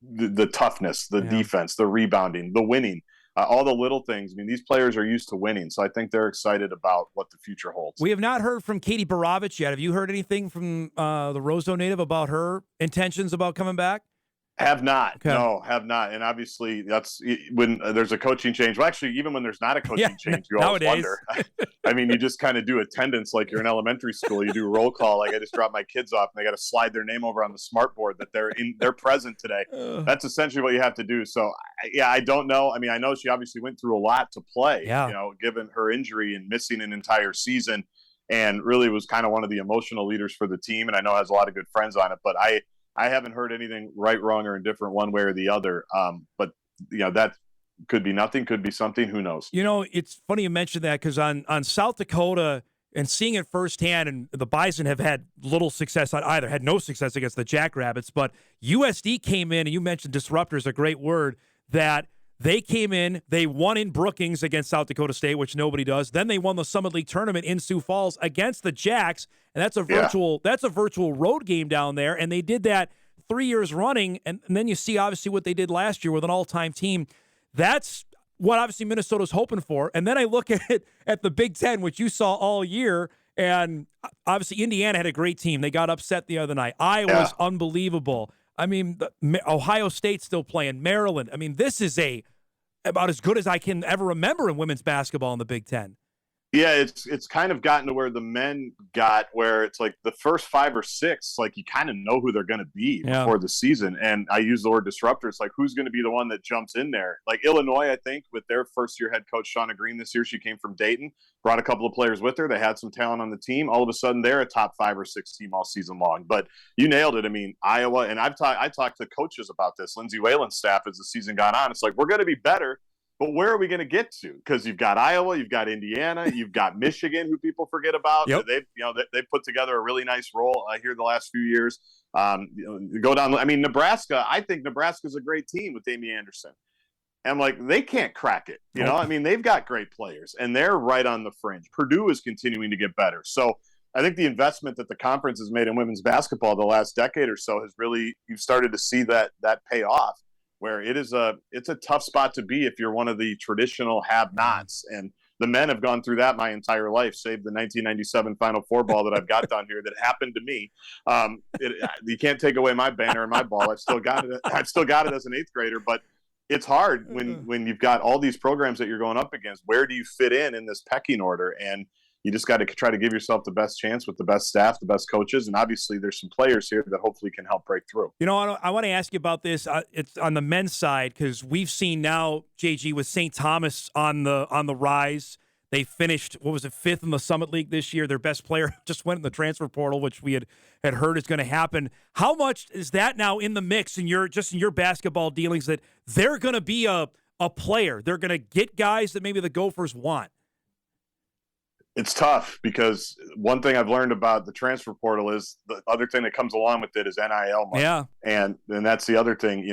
The toughness, the defense, the rebounding, the winning. All the little things. I mean, these players are used to winning, so I think they're excited about what the future holds. We have not heard from Katie Borovich yet. Have you heard anything from the Roseau native about her intentions about coming back? Have not. Okay. No, have not. And obviously that's when there's a coaching change. Well, actually, even when there's not a coaching change, you always wonder. I mean, you just kind of do attendance like you're in elementary school. You do roll call. Like I just dropped my kids off and they got to slide their name over on the smart board that they're present today. That's essentially what you have to do. So yeah, I don't know. I mean, I know she obviously went through a lot to play, given her injury and missing an entire season, and really was kind of one of the emotional leaders for the team. And I know has a lot of good friends on it, but I haven't heard anything right, wrong, or indifferent one way or the other. But that could be nothing, could be something. Who knows? It's funny you mentioned that because on South Dakota and seeing it firsthand, and the Bison have had little success on either, had no success against the Jackrabbits, but USD came in, and you mentioned disruptor is a great word, that they came in, they won in Brookings against South Dakota State, which nobody does. Then they won the Summit League tournament in Sioux Falls against the Jacks, and that's a virtual road game down there. And they did that 3 years running, and then you see obviously what they did last year with an all-time team. That's what obviously Minnesota's hoping for. And then I look at the Big Ten, which you saw all year, and obviously Indiana had a great team. They got upset the other night. Iowa's unbelievable. I mean, Ohio State's still playing. Maryland. I mean, this is about as good as I can ever remember in women's basketball in the Big Ten. Yeah, it's kind of gotten to where the men got where it's like the first 5 or 6, like you kind of know who they're going to be before the season. And I use the word disruptor. It's like, who's going to be the one that jumps in there? Like Illinois, I think, with their first-year head coach, Shauna Green, this year, she came from Dayton, brought a couple of players with her. They had some talent on the team. All of a sudden, they're a top 5 or 6 team all season long. But you nailed it. I mean, Iowa, and I talked to coaches about this, Lindsey Whalen's staff, as the season got on. It's like, we're going to be better. But where are we going to get to? Because you've got Iowa, you've got Indiana, you've got Michigan, who people forget about. Yep. They've put together a really nice role here the last few years. Go down. I mean, Nebraska. I think Nebraska's a great team with Amy Anderson. And I'm like, they can't crack it. I mean, they've got great players, and they're right on the fringe. Purdue is continuing to get better. So I think the investment that the conference has made in women's basketball the last decade or so has really, you've started to see that pay off. Where it's a tough spot to be if you're one of the traditional have-nots. And the men have gone through that my entire life, save the 1997 Final Four ball that I've got down here that happened to me. You can't take away my banner and my ball. I've still got it as an 8th grader, but it's hard when you've got all these programs that you're going up against. Where do you fit in this pecking order? And you just got to try to give yourself the best chance with the best staff, the best coaches, and obviously there's some players here that hopefully can help break through. I want to ask you about this. It's on the men's side because we've seen now, JG, with St. Thomas on the rise. They finished, 5th in the Summit League this year. Their best player just went in the transfer portal, which we had heard is going to happen. How much is that now in the mix in your basketball dealings that they're going to be a player? They're going to get guys that maybe the Gophers want? It's tough because one thing I've learned about the transfer portal is the other thing that comes along with it is NIL money. Yeah. And that's the other thing.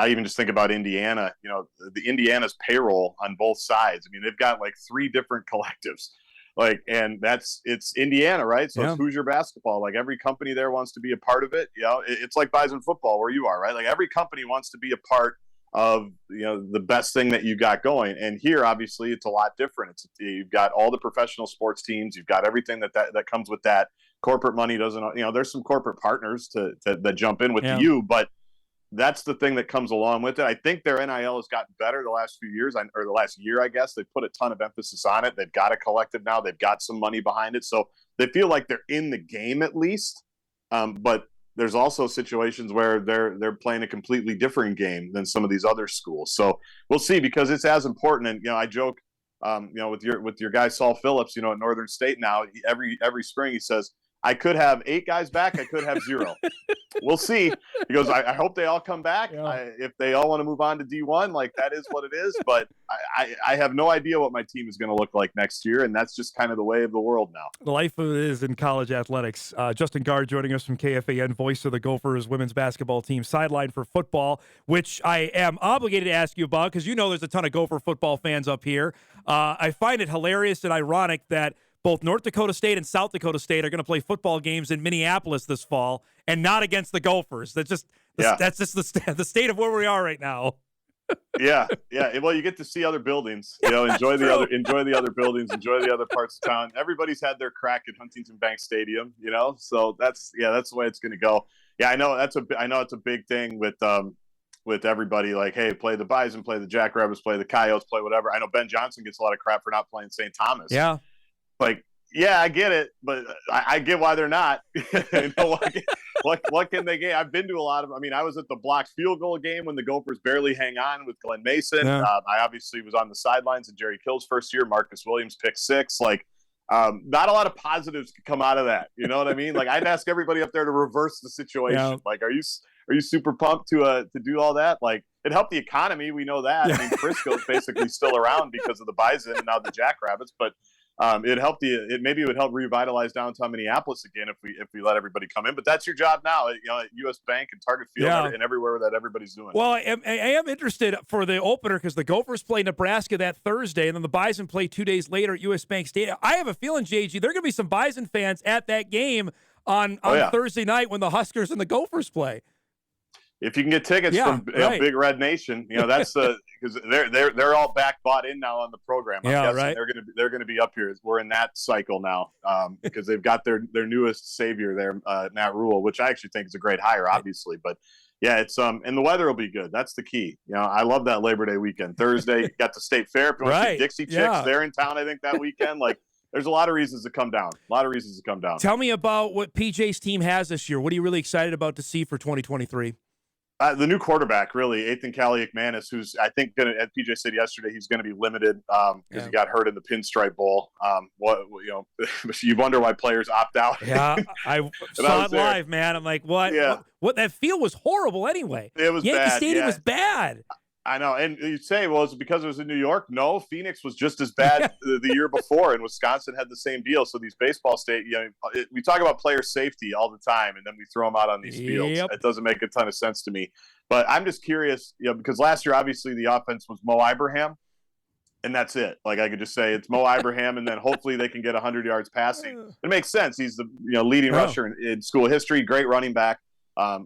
I even just think about Indiana, the Indiana's payroll on both sides. I mean, they've got like 3 different collectives. And it's Indiana, right? So it's Hoosier basketball. Like every company there wants to be a part of it. It's like Bison football where you are, right? Like every company wants to be a part of the best thing that you got going. And here obviously it's a lot different. You've got all the professional sports teams, you've got everything that comes with that. Corporate money doesn't, there's some corporate partners that jump in with you, but that's the thing that comes along with it. I think their NIL has gotten better the last few years, or the last year, I guess. They've put a ton of emphasis on it. They've got a collective now. They've got some money behind it. So they feel like they're in the game at least. But there's also situations where they're playing a completely different game than some of these other schools. So we'll see, because it's as important. And I joke, with your guy Saul Phillips, at Northern State now, every spring he says, I could have 8 guys back. I could have 0. We'll see. He goes, I hope they all come back. Yeah. If they all want to move on to D1, like that is what it is. But I have no idea what my team is going to look like next year. And that's just kind of the way of the world now. The life of it is in college athletics. Justin Gaard joining us from KFAN, voice of the Gophers women's basketball team, sideline for football, which I am obligated to ask you about because there's a ton of Gopher football fans up here. I find it hilarious and ironic that both North Dakota State and South Dakota State are going to play football games in Minneapolis this fall, and not against the Gophers. That's just the state of where we are right now. Yeah. Well, you get to see other buildings. Enjoy the other buildings. Enjoy the other parts of town. Everybody's had their crack at Huntington Bank Stadium. So that's the way it's going to go. Yeah, I know it's a big thing with everybody. Like, hey, play the Bison, play the Jackrabbits, play the Coyotes, play whatever. I know Ben Johnson gets a lot of crap for not playing St. Thomas. Yeah. Like, yeah, I get it, but I get why they're not. You know, what can they get? I've been to a lot of. I mean, I was at the blocked field goal game when the Gophers barely hang on with Glenn Mason. Yeah. I obviously was on the sidelines in Jerry Kill's first year. Marcus Williams pick 6. Like, not a lot of positives could come out of that. You know what I mean? Like, I'd ask everybody up there to reverse the situation. Yeah. Like, are you super pumped to do all that? Like, it helped the economy. We know that. I mean, Frisco's basically still around because of the Bison and now the Jackrabbits, but. Maybe it would help revitalize downtown Minneapolis again if we let everybody come in. But that's your job now, you know, at U.S. Bank and Target Field and everywhere that everybody's doing. Well, I am interested for the opener because the Gophers play Nebraska that Thursday, and then the Bison play 2 days later at U.S. Bank Stadium. I have a feeling, JG, there are going to be some Bison fans at that game on Thursday night when the Huskers and the Gophers play. If you can get tickets from Big Red Nation, you know, that's because they're all bought in now on the program. I'm guessing they're gonna be up here. We're in that cycle now because they've got their newest savior there, Matt Rule, which I actually think is a great hire, obviously. But yeah, it's and the weather will be good. That's the key. You know, I love that Labor Day weekend. Thursday, you got the State Fair. If you want to see Dixie Chicks, they're in town. I think that weekend, like. There's a lot of reasons to come down. Tell me about what PJ's team has this year. What are you really excited about to see for 2023? The new quarterback, really, Ethan Kaliakmanis, who's I think as PJ said yesterday, he's going to be limited because he got hurt in the Pinstripe Bowl. You wonder why players opt out. Yeah, I saw it live, man. I'm like, what? Yeah. What? That field was horrible anyway. It was Yankee bad. Stadium was bad. I know, and you say, well, is it because it was in New York? No, Phoenix was just as bad the year before, and Wisconsin had the same deal. So these baseball we talk about player safety all the time, and then we throw them out on these fields. It doesn't make a ton of sense to me. But I'm just curious, because last year, obviously, the offense was Mo Ibrahim, and that's it. Like, I could just say it's Mo Ibrahim, and then hopefully they can get 100 yards passing. It makes sense. He's the leading rusher in school history, great running back,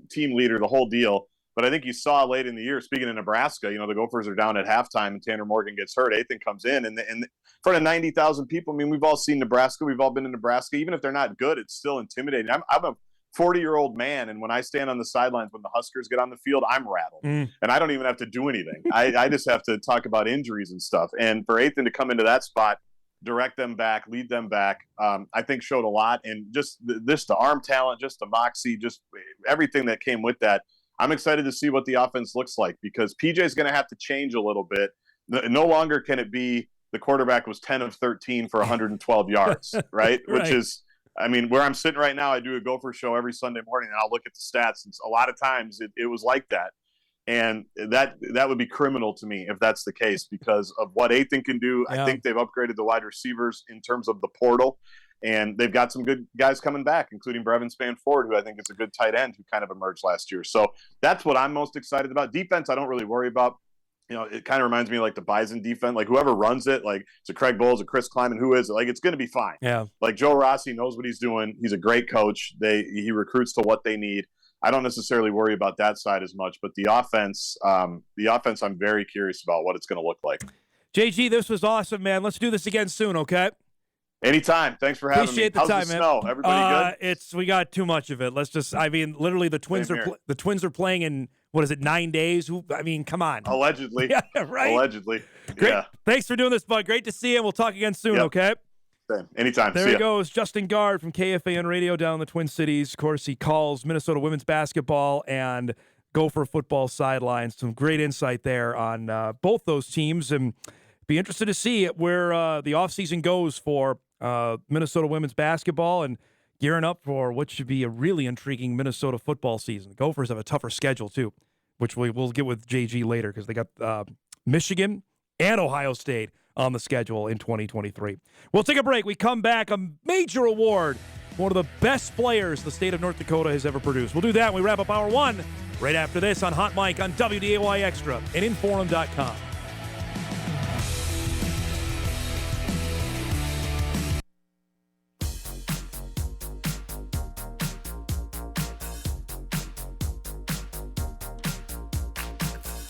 team leader, the whole deal. But I think you saw late in the year, speaking of Nebraska, the Gophers are down at halftime and Tanner Morgan gets hurt. Ethan comes in and in front of 90,000 people. I mean, we've all seen Nebraska. We've all been in Nebraska. Even if they're not good, it's still intimidating. I'm a 40-year-old man, and when I stand on the sidelines when the Huskers get on the field, I'm rattled. And I don't even have to do anything. I just have to talk about injuries and stuff. And for Ethan to come into that spot, direct them back, lead them back, I think showed a lot. And just the arm talent, just the moxie, just everything that came with that. I'm excited to see what the offense looks like because PJ is going to have to change a little bit. No longer can it be the quarterback was 10 of 13 for 112 yards, right? Which is, I mean, where I'm sitting right now, I do a Gopher show every Sunday morning, and I'll look at the stats. And a lot of times it was like that. And that would be criminal to me if that's the case because of what Ethan can do. Yeah. I think they've upgraded the wide receivers in terms of the portal. And they've got some good guys coming back, including Brevin Spanford, who I think is a good tight end who kind of emerged last year. So that's what I'm most excited about. Defense, I don't really worry about. It kind of reminds me like the Bison defense. Like whoever runs it, like it's a Craig Bowles, a Chris Kleiman, who is it? Like it's going to be fine. Yeah. Like Joe Rossi knows what he's doing. He's a great coach. He recruits to what they need. I don't necessarily worry about that side as much, but the offense, I'm very curious about what it's going to look like. JG, this was awesome, man. Let's do this again soon, okay? Anytime. Thanks for having me. Appreciate the How's time, the man. snow? Everybody good? We got too much of it. Literally the Twins are playing in, 9 days? Come on. Allegedly. Yeah, right? Allegedly. Great. Yeah. Thanks for doing this, bud. Great to see you. We'll talk again soon, okay? Same. Anytime. There he goes, Justin Gaard from KFAN Radio down in the Twin Cities. Of course, he calls Minnesota women's basketball and Gopher football sidelines. Some great insight there on both those teams. And be interested to see where the offseason goes for Minnesota women's basketball and gearing up for what should be a really intriguing Minnesota football season. The Gophers have a tougher schedule, too, which we'll get with JG later because they got Michigan and Ohio State on the schedule in 2023. We'll take a break. We come back, a major award, one of the best players the state of North Dakota has ever produced. We'll do that when we wrap up Hour 1 right after this on Hot Mic on WDAY Extra and InForum.com.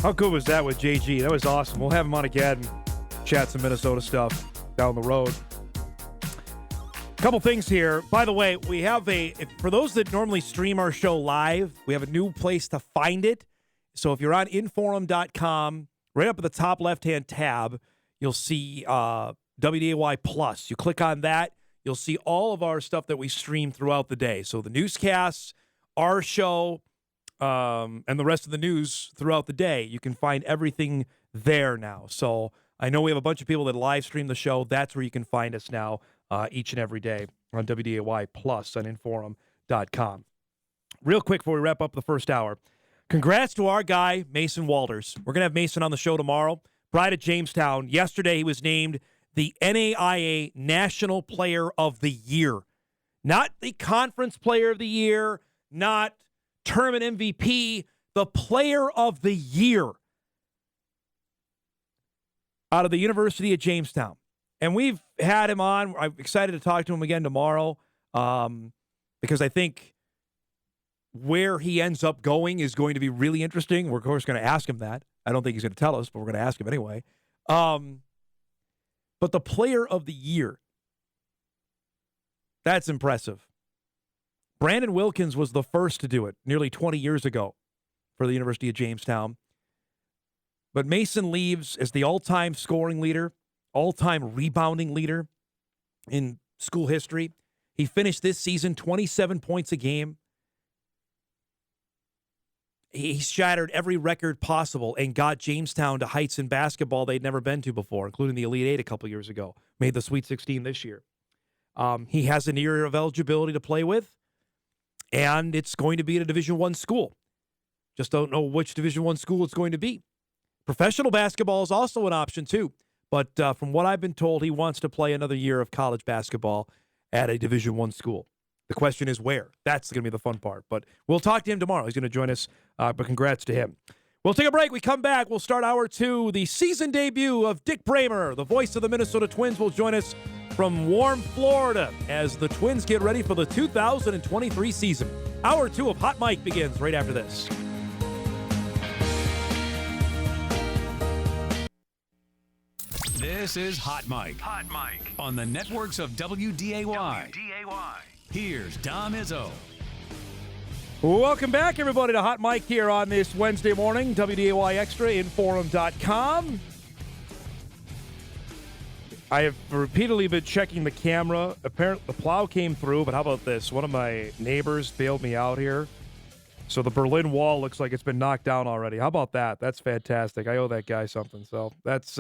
How good was that with JG? That was awesome. We'll have him on again and chat some Minnesota stuff down the road. Couple things here. By the way, we have for those that normally stream our show live, we have a new place to find it. So if you're on InForum.com, right up at the top left-hand tab, you'll see WDAY Plus. You click on that, you'll see all of our stuff that we stream throughout the day. So the newscasts, our show, and the rest of the news throughout the day. You can find everything there now. So I know we have a bunch of people that live stream the show. That's where you can find us now each and every day on WDAY Plus on InForum.com. Real quick before we wrap up the first hour, congrats to our guy, Mason Walters. We're going to have Mason on the show tomorrow. Pride of Jamestown. Yesterday, he was named the NAIA National Player of the Year. Not the Conference Player of the Year, not Tournament MVP, the Player of the Year out of the University of Jamestown. And we've had him on. I'm excited to talk to him again tomorrow because I think where he ends up going is going to be really interesting. We're, of course, going to ask him that. I don't think he's going to tell us, but we're going to ask him anyway. But the Player of the Year, that's impressive. Brandon Wilkins was the first to do it nearly 20 years ago for the University of Jamestown. But Mason leaves as the all-time scoring leader, all-time rebounding leader in school history. He finished this season 27 points a game. He shattered every record possible and got Jamestown to heights in basketball they'd never been to before, including the Elite Eight a couple years ago. Made the Sweet 16 this year. He has an year of eligibility to play with, and it's going to be at a Division I school. Just don't know which Division I school it's going to be. Professional basketball is also an option, too. But from what I've been told, he wants to play another year of college basketball at a Division I school. The question is where. That's going to be the fun part. But we'll talk to him tomorrow. He's going to join us, but congrats to him. We'll take a break. We come back. We'll start hour two. The season debut of Dick Bremer, the voice of the Minnesota Twins, will join us from warm Florida as the Twins get ready for the 2023 season. Hour two of Hot Mike begins right after this. This is Hot Mike. Hot Mike. On the networks of WDAY. Here's Dom Izzo. Welcome back, everybody, to Hot Mike here on this Wednesday morning. WDAY Extra, InForum.com. I have repeatedly been checking the camera. Apparently, the plow came through, but how about this? One of my neighbors bailed me out here. So the Berlin Wall looks like it's been knocked down already. How about that? That's fantastic. I owe that guy something. So that's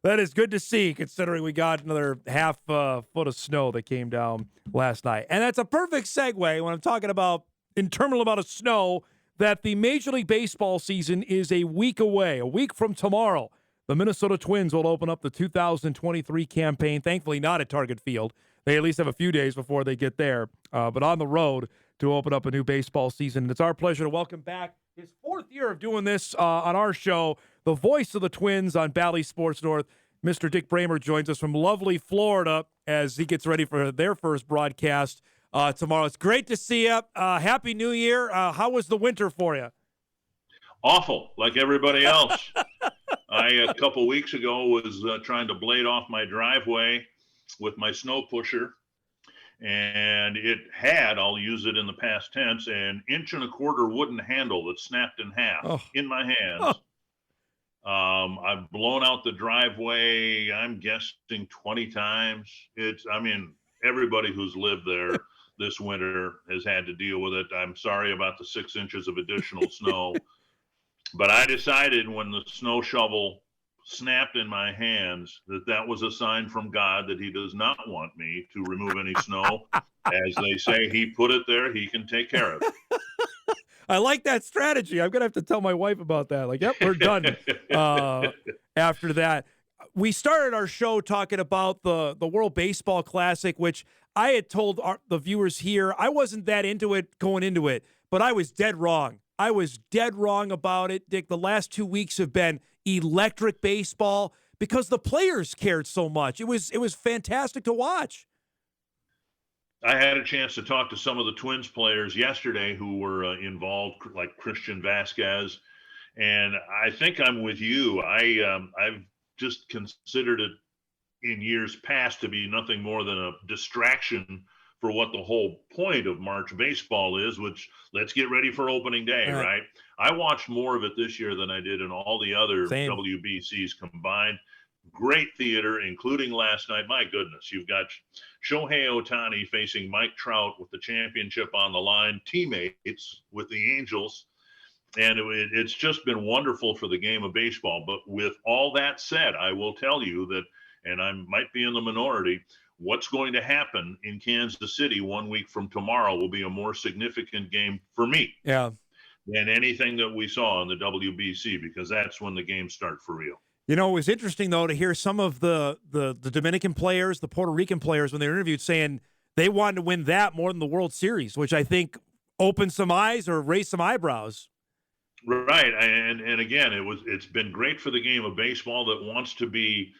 that is good to see, considering we got another half foot of snow that came down last night. And that's a perfect segue when I'm talking about interminable amount of snow, that the Major League Baseball season is a week away. A week from tomorrow, the Minnesota Twins will open up the 2023 campaign. Thankfully, not at Target Field. They at least have a few days before they get there, but on the road to open up a new baseball season. And it's our pleasure to welcome back his fourth year of doing this on our show, the voice of the Twins on Bally Sports North. Mr. Dick Bremer joins us from lovely Florida as he gets ready for their first broadcast tomorrow. It's great to see you. Happy New Year. How was the winter for you? Awful, like everybody else. I, a couple weeks ago, was trying to blade off my driveway with my snow pusher, and it had, I'll use it in the past tense, an 1.25 inch wooden handle that snapped in half in my hands. I've blown out the driveway, I'm guessing 20 times. Everybody who's lived there this winter has had to deal with it. I'm sorry about the 6 inches of additional snow, but I decided when the snow shovel snapped in my hands that was a sign from God that he does not want me to remove any snow. As they say, he put it there, he can take care of it. I like that strategy. I'm going to have to tell my wife about that. Like, yep, we're done after that. We started our show talking about the World Baseball Classic, which I had told the viewers here, I wasn't that into it going into it, but I was dead wrong. I was dead wrong about it, Dick. The last 2 weeks have been electric baseball because the players cared so much. It was fantastic to watch. I had a chance to talk to some of the Twins players yesterday who were involved, like Christian Vasquez, and I think I'm with you. I've just considered it in years past to be nothing more than a distraction for what the whole point of March baseball is, which let's get ready for opening day, right? I watched more of it this year than I did in all the other WBCs combined. Great theater, including last night. My goodness, you've got Shohei Ohtani facing Mike Trout with the championship on the line, teammates with the Angels. And it's just been wonderful for the game of baseball. But with all that said, I will tell you that, and I might be in the minority, what's going to happen in Kansas City 1 week from tomorrow will be a more significant game for me than anything that we saw in the WBC, because that's when the games start for real. You know, it was interesting, though, to hear some of the Dominican players, the Puerto Rican players, when they were interviewed, saying they wanted to win that more than the World Series, which I think opened some eyes or raised some eyebrows. Right. And again, it's been great for the game of baseball that wants to be,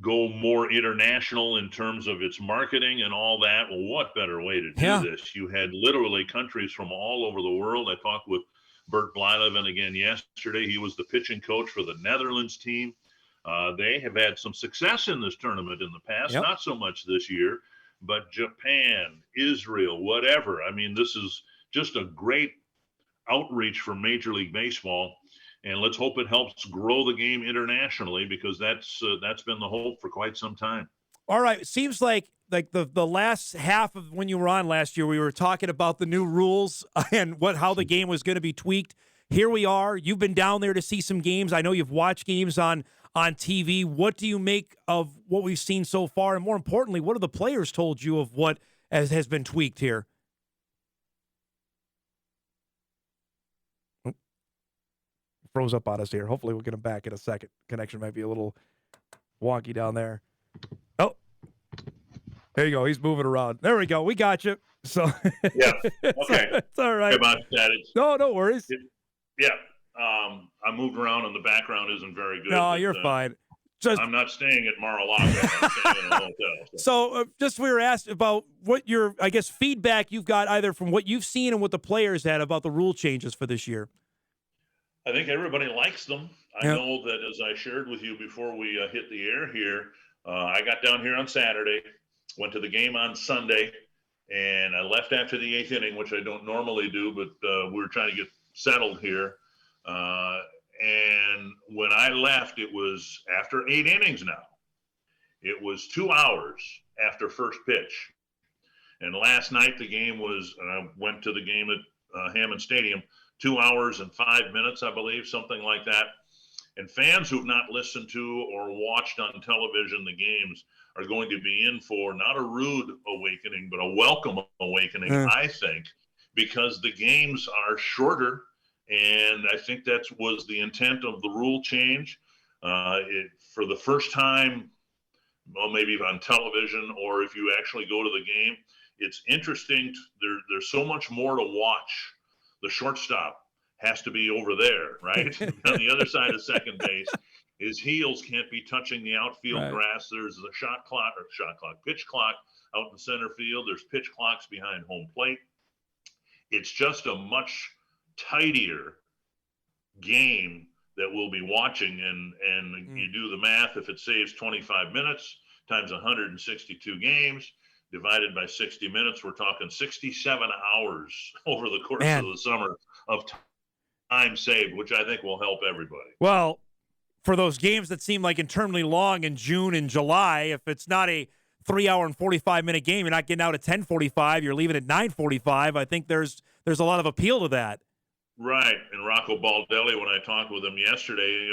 go more international in terms of its marketing and all that. Well, what better way to do this? You had literally countries from all over the world. I talked with Bert Blyleven again yesterday. He was the pitching coach for the Netherlands team. They have had some success in this tournament in the past, not so much this year, but Japan, Israel, whatever. I mean, this is just a great outreach for Major League Baseball, and let's hope it helps grow the game internationally, because that's been the hope for quite some time. All right, it seems like the last half of when you were on last year, we were talking about the new rules and how the game was going to be tweaked. Here we are. You've been down there to see some games. I know you've watched games on TV. What do you make of what we've seen so far? And more importantly, what have the players told you of what has been tweaked here? Froze up on us here. Hopefully we'll get him back in a second. Connection might be a little wonky down there. Oh, there you go. He's moving around. There we go. We got you. So yeah, okay, it's all right. About that, no worries. I moved around and the background isn't very good. No, you're fine. I'm not staying at Mar-a-Lago. I'm staying in a hotel. So just we were asked about what your, I guess, feedback you've got either from what you've seen and what the players had about the rule changes for this year. I think everybody likes them. I know that, as I shared with you before we hit the air here, I got down here on Saturday, went to the game on Sunday, and I left after the 8th inning, which I don't normally do, but we were trying to get settled here. And when I left, it was after 8 innings now. It was 2 hours after first pitch. And last night the game was, and I went to the game at Hammond Stadium, 2 hours and 5 minutes, I believe, something like that. And fans who've not listened to or watched on television the games are going to be in for not a rude awakening, but a welcome awakening, I think, because the games are shorter. And I think that was the intent of the rule change. For the first time, well, maybe on television, or if you actually go to the game, it's interesting. There's so much more to watch. The shortstop has to be over there, right? On the other side of second base. His heels can't be touching the outfield grass. There's a pitch clock out in center field. There's pitch clocks behind home plate. It's just a much tidier game that we'll be watching, and you do the math. If it saves 25 minutes times 162 games divided by 60 minutes, we're talking 67 hours over the course of the summer of time saved, which I think will help everybody. Well, for those games that seem like interminably long in June and July, if it's not a 3 hour and 45-minute game, you're not getting out at 10:45, you're leaving at 9:45. I think there's a lot of appeal to that. Right. And Rocco Baldelli, when I talked with him yesterday,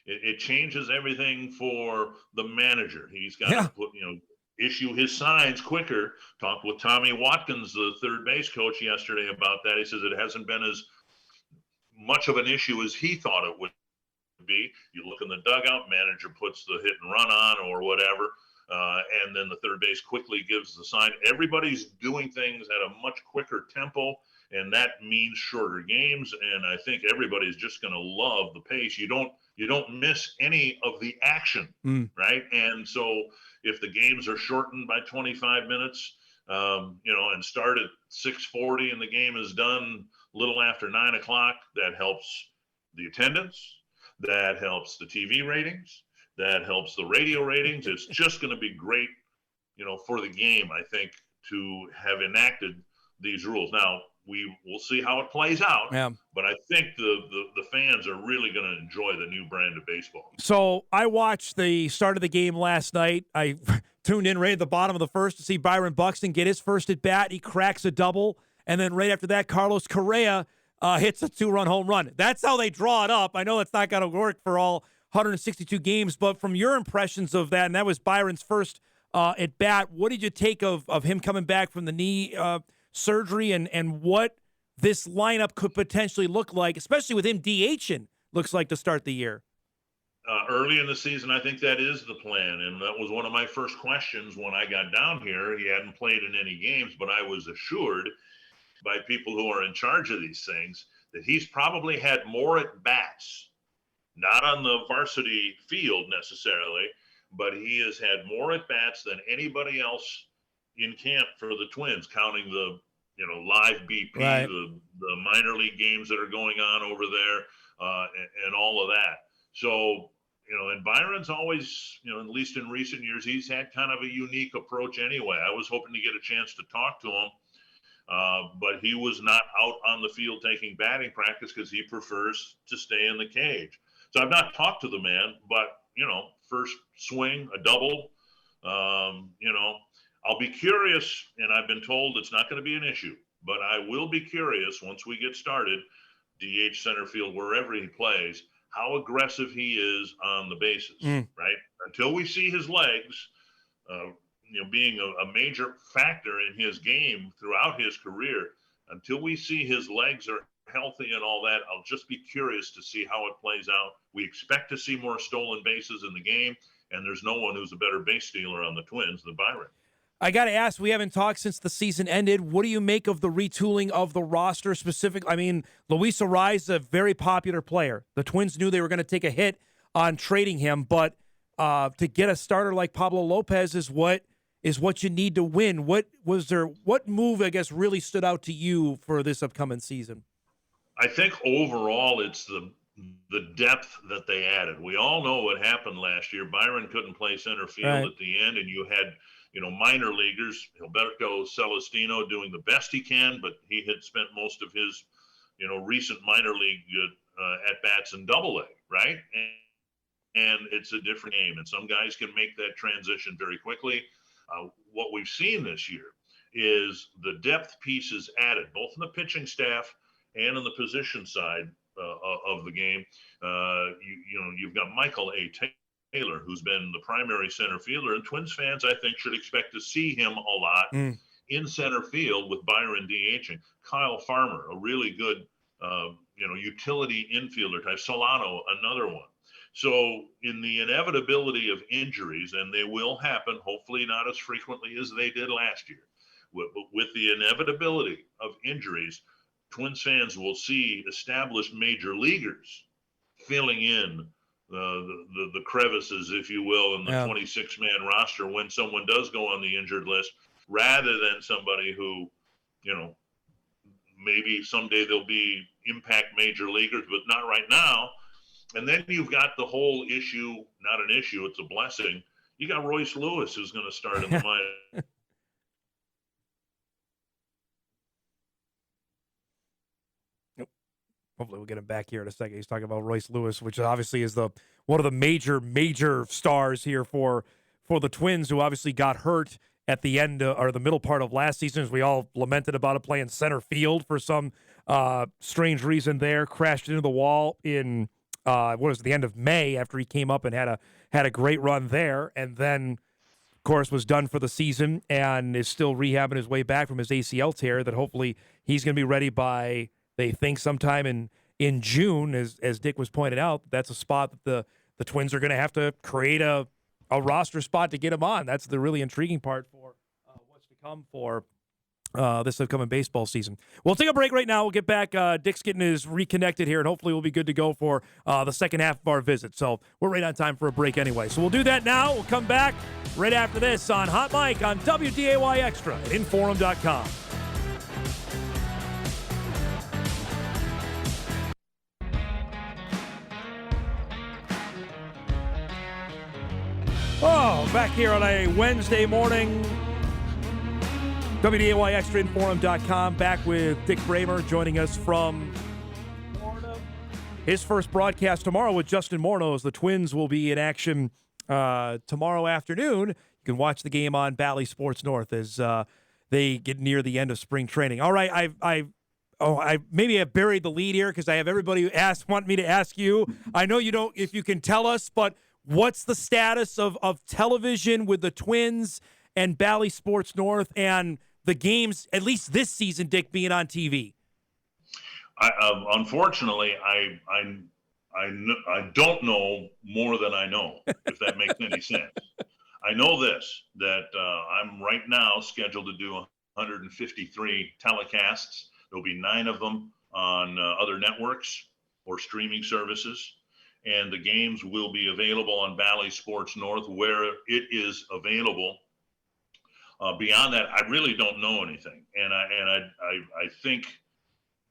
it changes everything for the manager. He's got to put, issue his signs quicker. Talked with Tommy Watkins, the third base coach, yesterday about that. He says it hasn't been as much of an issue as he thought it would be. You look in the dugout, manager puts the hit and run on or whatever, and then the third base quickly gives the sign. Everybody's doing things at a much quicker tempo, and that means shorter games. And I think everybody's just going to love the pace. You don't miss any of the action, right? And so if the games are shortened by 25 minutes, and start at 6:40 and the game is done a little after 9 o'clock, that helps the attendance, that helps the TV ratings, That helps the radio ratings. It's just going to be great, for the game, I think, to have enacted these rules. Now, we will see how it plays out, but I think the fans are really going to enjoy the new brand of baseball. So I watched the start of the game last night. I tuned in right at the bottom of the first to see Byron Buxton get his first at bat. He cracks a double, and then right after that, Carlos Correa hits a 2-run home run. That's how they draw it up. I know it's not going to work for all 162 games, but from your impressions of that, and that was Byron's first at bat, what did you take of him coming back from the knee surgery and what this lineup could potentially look like, especially with him DHing, looks like to start the year? Early in the season, I think that is the plan, and that was one of my first questions when I got down here. He hadn't played in any games, but I was assured by people who are in charge of these things that he's probably had more at-bats, not on the varsity field necessarily, but he has had more at-bats than anybody else in camp for the Twins, counting the live BP, right, the minor league games that are going on over there, and all of that. So, and Byron's always, at least in recent years, he's had kind of a unique approach anyway. I was hoping to get a chance to talk to him, but he was not out on the field taking batting practice because he prefers to stay in the cage. So I've not talked to the man, but, first swing, a double, I'll be curious, and I've been told it's not going to be an issue, but I will be curious once we get started, DH, center field, wherever he plays, how aggressive he is on the bases, right? Until we see his legs, being a major factor in his game throughout his career, until we see his legs are healthy and all that, I'll just be curious to see how it plays out. We expect to see more stolen bases in the game, and there's no one who's a better base stealer on the Twins than Byron. I got to ask, we haven't talked since the season ended. What do you make of the retooling of the roster specifically? I mean, Luis Arraez is a very popular player. The Twins knew they were going to take a hit on trading him, but to get a starter like Pablo Lopez is what you need to win. What move, I guess, really stood out to you for this upcoming season? I think overall it's the depth that they added. We all know what happened last year. Byron couldn't play center field at the end, and you had minor leaguers, Gilberto Celestino doing the best he can, but he had spent most of his, recent minor league at-bats in Double-A, right? And it's a different game, and some guys can make that transition very quickly. What we've seen this year is the depth pieces added, both in the pitching staff and on the position side of the game. You've got Michael A. Taylor, who's been the primary center fielder, and Twins fans, I think, should expect to see him a lot in center field with Byron DHing. Kyle Farmer, a really good, utility infielder type. Solano, another one. So in the inevitability of injuries, and they will happen, hopefully not as frequently as they did last year, with the inevitability of injuries, Twins fans will see established major leaguers filling in the crevices, if you will, in the 26-man roster when someone does go on the injured list, rather than somebody who, maybe someday they'll be impact major leaguers, but not right now. And then you've got the whole issue, not an issue, it's a blessing. You got Royce Lewis, who's going to start in the minor. Hopefully we'll get him back here in a second. He's talking about Royce Lewis, which obviously is one of the major stars here for the Twins, who obviously got hurt at the end or the middle part of last season, as we all lamented about it, playing center field for some strange reason there. Crashed into the wall in the end of May after he came up and had a great run there, and then of course was done for the season and is still rehabbing his way back from his ACL tear. That hopefully he's going to be ready by, they think, sometime in June, as Dick was pointed out. That's a spot that the Twins are going to have to create a roster spot to get him on. That's the really intriguing part for what's to come for this upcoming baseball season. We'll take a break right now. We'll get back. Dick's getting his reconnected here, and hopefully we'll be good to go for the second half of our visit. So we're right on time for a break anyway. So we'll do that now. We'll come back right after this on Hot Mike on WDAY Extra at InForum.com. Back here on a Wednesday morning. WDAY Extra InForum.com. Back with Dick Bremer joining us from Florida. His first broadcast tomorrow with Justin Morneau as the Twins will be in action tomorrow afternoon. You can watch the game on Bally Sports North as they get near the end of spring training. All right, I maybe have buried the lead here because I have everybody who want me to ask you. I know you don't, if you can tell us, but what's the status of television with the Twins and Bally Sports North and the games, at least this season, Dick, being on TV? Unfortunately, I don't know more than I know, if that makes any sense. I know this, that I'm right now scheduled to do 153 telecasts. There'll be 9 of them on other networks or streaming services. And the games will be available on Bally Sports North where it is available. Beyond that, I really don't know anything. And I think,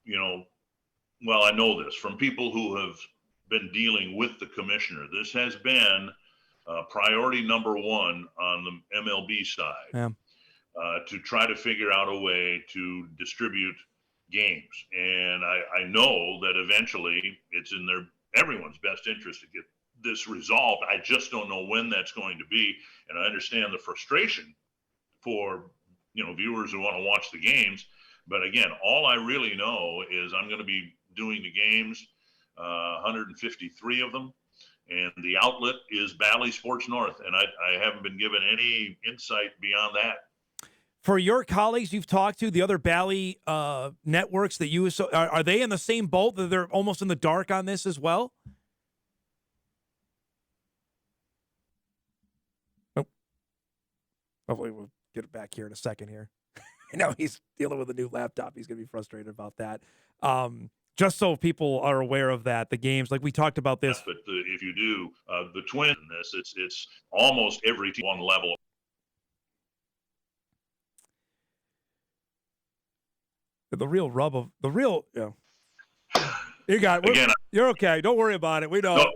I know this from people who have been dealing with the commissioner. This has been priority number 1 on the MLB side, to try to figure out a way to distribute games. And I know that eventually it's in everyone's best interest to get this resolved. I just don't know when that's going to be. And I understand the frustration for viewers who want to watch the games, but again, all I really know is I'm going to be doing the games, 153 of them, and the outlet is Bally Sports North, and I haven't been given any insight beyond that. For your colleagues you've talked to, the other Bally networks that you are they in the same boat that they're almost in the dark on this as well? Nope. Hopefully we'll get it back here in a second here. I know he's dealing with a new laptop. He's going to be frustrated about that. Just so people are aware of that, the games, like we talked about this. But if you do the Twins in this, it's almost every team on level. The real rub of the real, you got it. Again, you're okay. Don't worry about it. We know. No,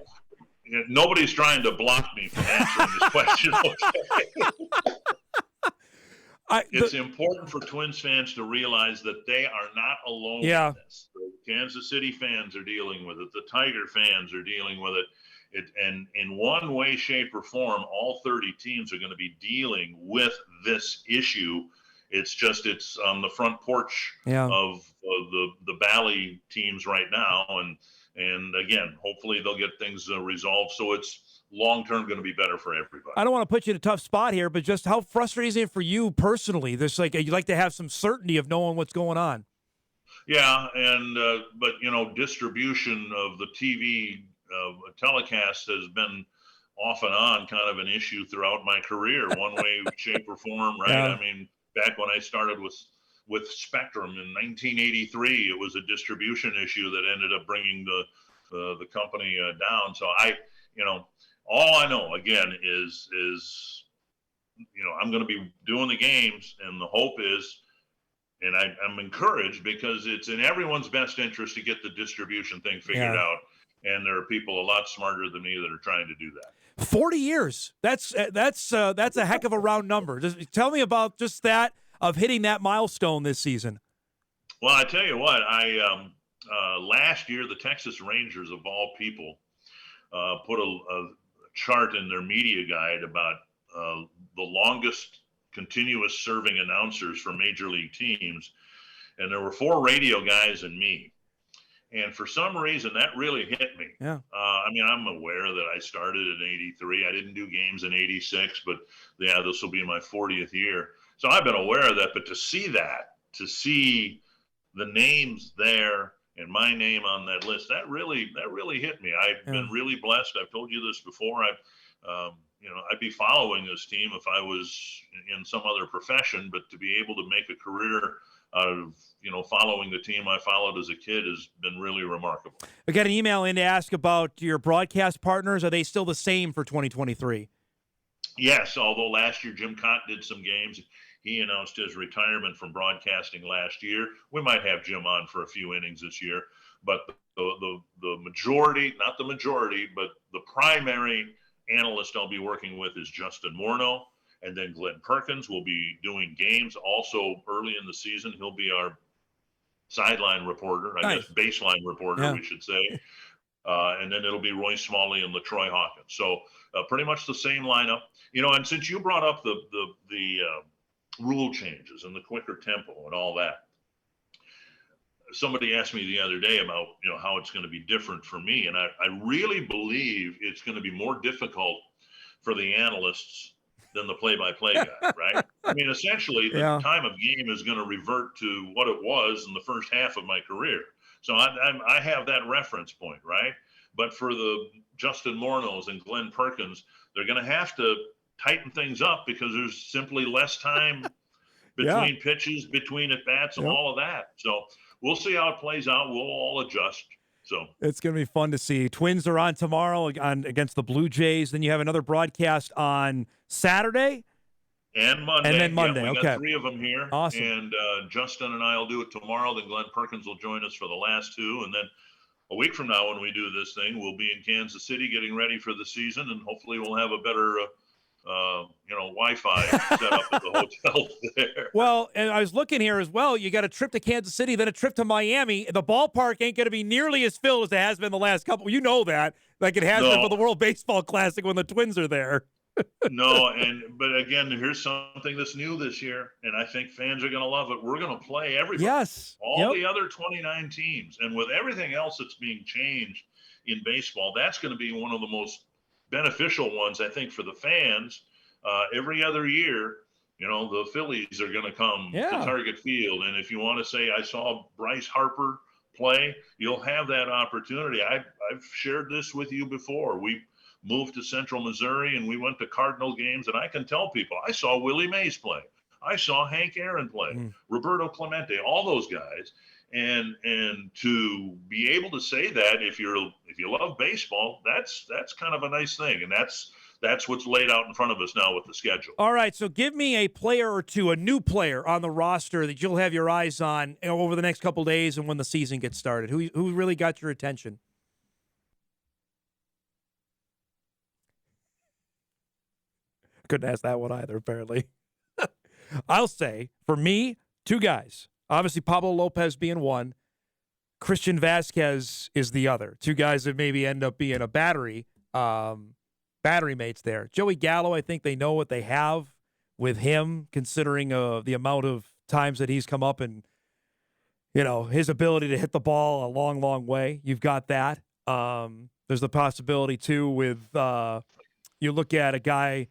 nobody's trying to block me from answering this question. It's important for Twins fans to realize that they are not alone in this. The Kansas City fans are dealing with it. The Tiger fans are dealing with it. And in one way, shape, or form, all 30 teams are going to be dealing with this issue. It's on the front porch of the Bally teams right now. And again, hopefully they'll get things resolved so it's long-term going to be better for everybody. I don't want to put you in a tough spot here, but just how frustrating is it for you personally? There's you like to have some certainty of knowing what's going on. Yeah, and but distribution of the TV telecast has been off and on kind of an issue throughout my career, one way, shape, or form, right? Yeah. I mean, back when I started with Spectrum in 1983, it was a distribution issue that ended up bringing the company down. So all I know, again, is I'm going to be doing the games, and the hope is, and I'm encouraged because it's in everyone's best interest to get the distribution thing figured out, and there are people a lot smarter than me that are trying to do that. 40 years. That's a heck of a round number. Just tell me about just that, of hitting that milestone this season. Well, I tell you what, last year the Texas Rangers, of all people, put a chart in their media guide about the longest continuous serving announcers for major league teams. And there were 4 radio guys and me. And for some reason, that really hit me. Yeah. I'm aware that I started in 83. I didn't do games in 86, but this will be my 40th year. So I've been aware of that. But to see the names there and my name on that list, that really hit me. I've been really blessed. I've told you this before. I'd be following this team if I was in some other profession, but to be able to make a career out of, following the team I followed as a kid has been really remarkable. I got an email in to ask about your broadcast partners. Are they still the same for 2023? Yes, although last year Jim Cott did some games. He announced his retirement from broadcasting last year. We might have Jim on for a few innings this year, but the majority, not the majority, but the primary analyst I'll be working with is Justin Morneau, and then Glenn Perkins will be doing games. Also, early in the season, he'll be our sideline reporter, I guess baseline reporter, we should say. And then it'll be Roy Smalley and LaTroy Hawkins. So pretty much the same lineup. And since you brought up the rule changes and the quicker tempo and all that, somebody asked me the other day about, how it's going to be different for me. And I really believe it's going to be more difficult for the analysts than the play-by-play guy, right? I mean, essentially, the time of game is going to revert to what it was in the first half of my career. So I have that reference point, right? But for the Justin Morneaus and Glenn Perkins, they're going to have to tighten things up because there's simply less time between pitches, between at-bats, and all of that. So we'll see how it plays out. We'll all adjust. So it's going to be fun to see. Twins are on tomorrow against the Blue Jays. Then you have another broadcast on Saturday. And Monday. And then Monday, we okay. got 3 of them here. Awesome. And Justin and I will do it tomorrow. Then Glenn Perkins will join us for the last 2. And then a week from now, when we do this thing, we'll be in Kansas City getting ready for the season. And hopefully we'll have a better Wi-Fi set up at the hotel there. Well, and I was looking here as well. You got a trip to Kansas City, then a trip to Miami. The ballpark ain't going to be nearly as filled as it has been the last couple. You know that. Like it has been for the World Baseball Classic when the Twins are there. No, but again, here's something that's new this year, and I think fans are going to love it. We're going to play everybody. Yes. All the other 29 teams. And with everything else that's being changed in baseball, that's going to be one of the most beneficial ones, I think, for the fans. Every other year, the Phillies are going to come to Target Field. And if you want to say, I saw Bryce Harper play, you'll have that opportunity. I've shared this with you before. We moved to Central Missouri and we went to Cardinal games, and I can tell people I saw Willie Mays play. I saw Hank Aaron play, Roberto Clemente, all those guys. And to be able to say that if you love baseball, that's kind of a nice thing. And that's what's laid out in front of us now with the schedule. All right, so give me a player or two, a new player on the roster that you'll have your eyes on over the next couple of days and when the season gets started. Who really got your attention? Couldn't ask that one either, apparently. I'll say, for me, 2 guys. Obviously, Pablo Lopez being one. Christian Vasquez is the other. 2 guys that maybe end up being a battery mates there. Joey Gallo, I think they know what they have with him, considering the amount of times that he's come up and, his ability to hit the ball a long, long way. You've got that. There's the possibility, too, with you look at a guy,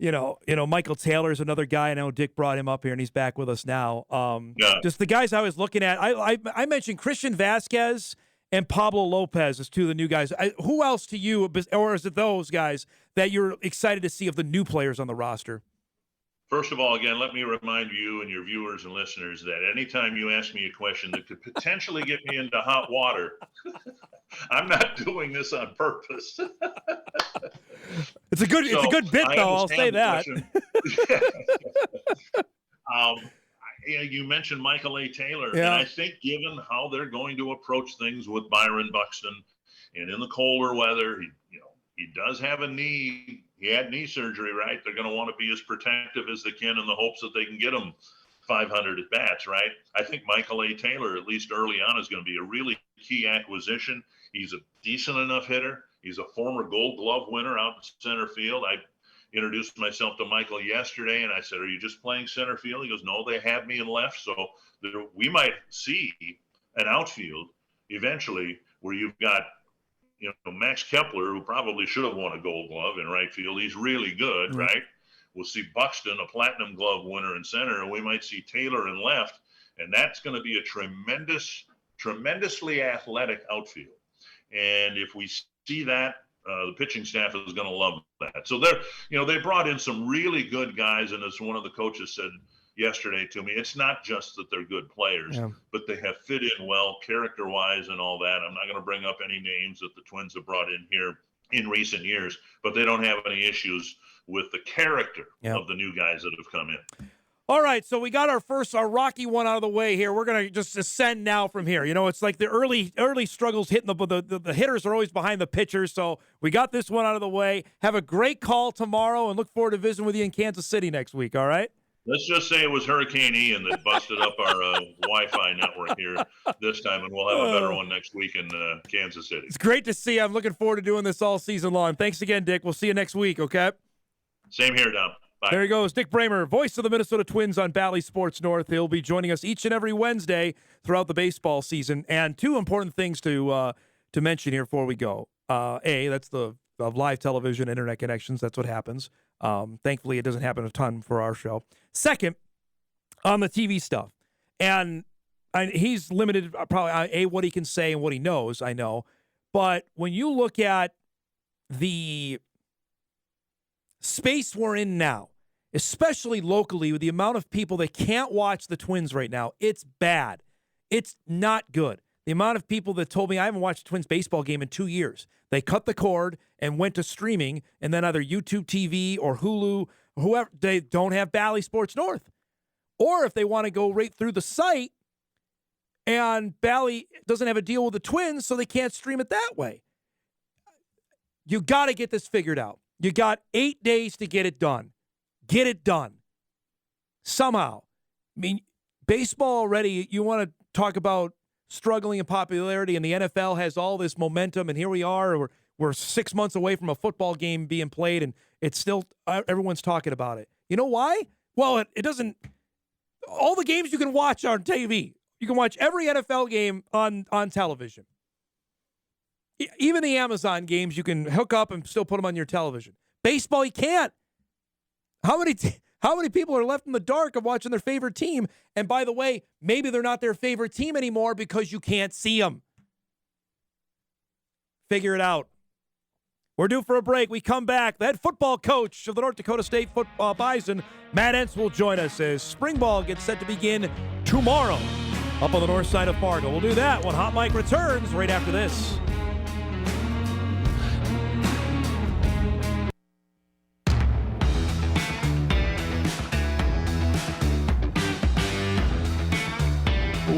Michael Taylor's another guy. I know Dick brought him up here, and he's back with us now. Just the guys I was looking at. I mentioned Christian Vasquez and Pablo Lopez as 2 of the new guys. Who else to you, or is it those guys that you're excited to see of the new players on the roster? First of all, again, let me remind you and your viewers and listeners that anytime you ask me a question that could potentially get me into hot water, I'm not doing this on purpose. It's a good bit, though. I'll say that. You mentioned Michael A. Taylor, and I think given how they're going to approach things with Byron Buxton, and in the colder weather, he does have a knee. He had knee surgery, right? They're going to want to be as protective as they can in the hopes that they can get him 500 at bats, right? I think Michael A. Taylor, at least early on, is going to be a really key acquisition. He's a decent enough hitter. He's a former Gold Glove winner out in center field. I introduced myself to Michael yesterday, and I said, "Are you just playing center field?" He goes, "No, they have me in left." So we might see an outfield eventually where you've got, Max Kepler, who probably should have won a Gold Glove in right field. He's really good, right? We'll see Buxton, a Platinum Glove winner in center, and we might see Taylor in left, and that's going to be a tremendously athletic outfield. And if we see that, the pitching staff is going to love that. So they brought in some really good guys, and as one of the coaches said yesterday to me, it's not just that they're good players, but they have fit in well character-wise and all that. I'm not going to bring up any names that the Twins have brought in here in recent years, but they don't have any issues with the character of the new guys that have come in. All right, so we got our rocky one out of the way here. We're going to just ascend now from here. You know, it's like the early struggles hitting the hitters are always behind the pitchers. So we got this one out of the way. Have a great call tomorrow, and look forward to visiting with you in Kansas City next week, all right? Let's just say it was Hurricane Ian that busted up our Wi-Fi network here this time, and we'll have a better one next week in Kansas City. It's great to see you. I'm looking forward to doing this all season long. Thanks again, Dick. We'll see you next week, okay? Same here, Dom. Bye. There he goes, Dick Bremer, voice of the Minnesota Twins on Bally Sports North. He'll be joining us each and every Wednesday throughout the baseball season. And two important things to mention here before we go. That's the live television, internet connections. That's what happens. Thankfully, it doesn't happen a ton for our show. Second, on the TV stuff, and he's limited probably what he can say and what he knows, I know. But when you look at the space we're in now, especially locally with the amount of people that can't watch the Twins right now, it's bad. It's not good. The amount of people that told me I haven't watched a Twins baseball game in 2 years. They cut the cord and went to streaming, and then either YouTube TV or Hulu, whoever, they don't have Bally Sports North. Or if they want to go right through the site, and Bally doesn't have a deal with the Twins, so they can't stream it that way. You got to get this figured out. You got 8 days to get it done. Get it done. Somehow. I mean, baseball already, you want to talk about struggling in popularity, and the NFL has all this momentum, and here we are. We're 6 months away from a football game being played, and it's still, everyone's talking about it. You know why? Well, it doesn't, all the games you can watch on TV. You can watch every NFL game on television. Even the Amazon games, you can hook up and still put them on your television. Baseball, you can't. How many people are left in the dark of watching their favorite team? And by the way, maybe they're not their favorite team anymore because you can't see them. Figure it out. We're due for a break. We come back. The head football coach of the North Dakota State football Bison, Matt Entz, will join us as spring ball gets set to begin tomorrow up on the north side of Fargo. We'll do that when Hot Mike returns right after this.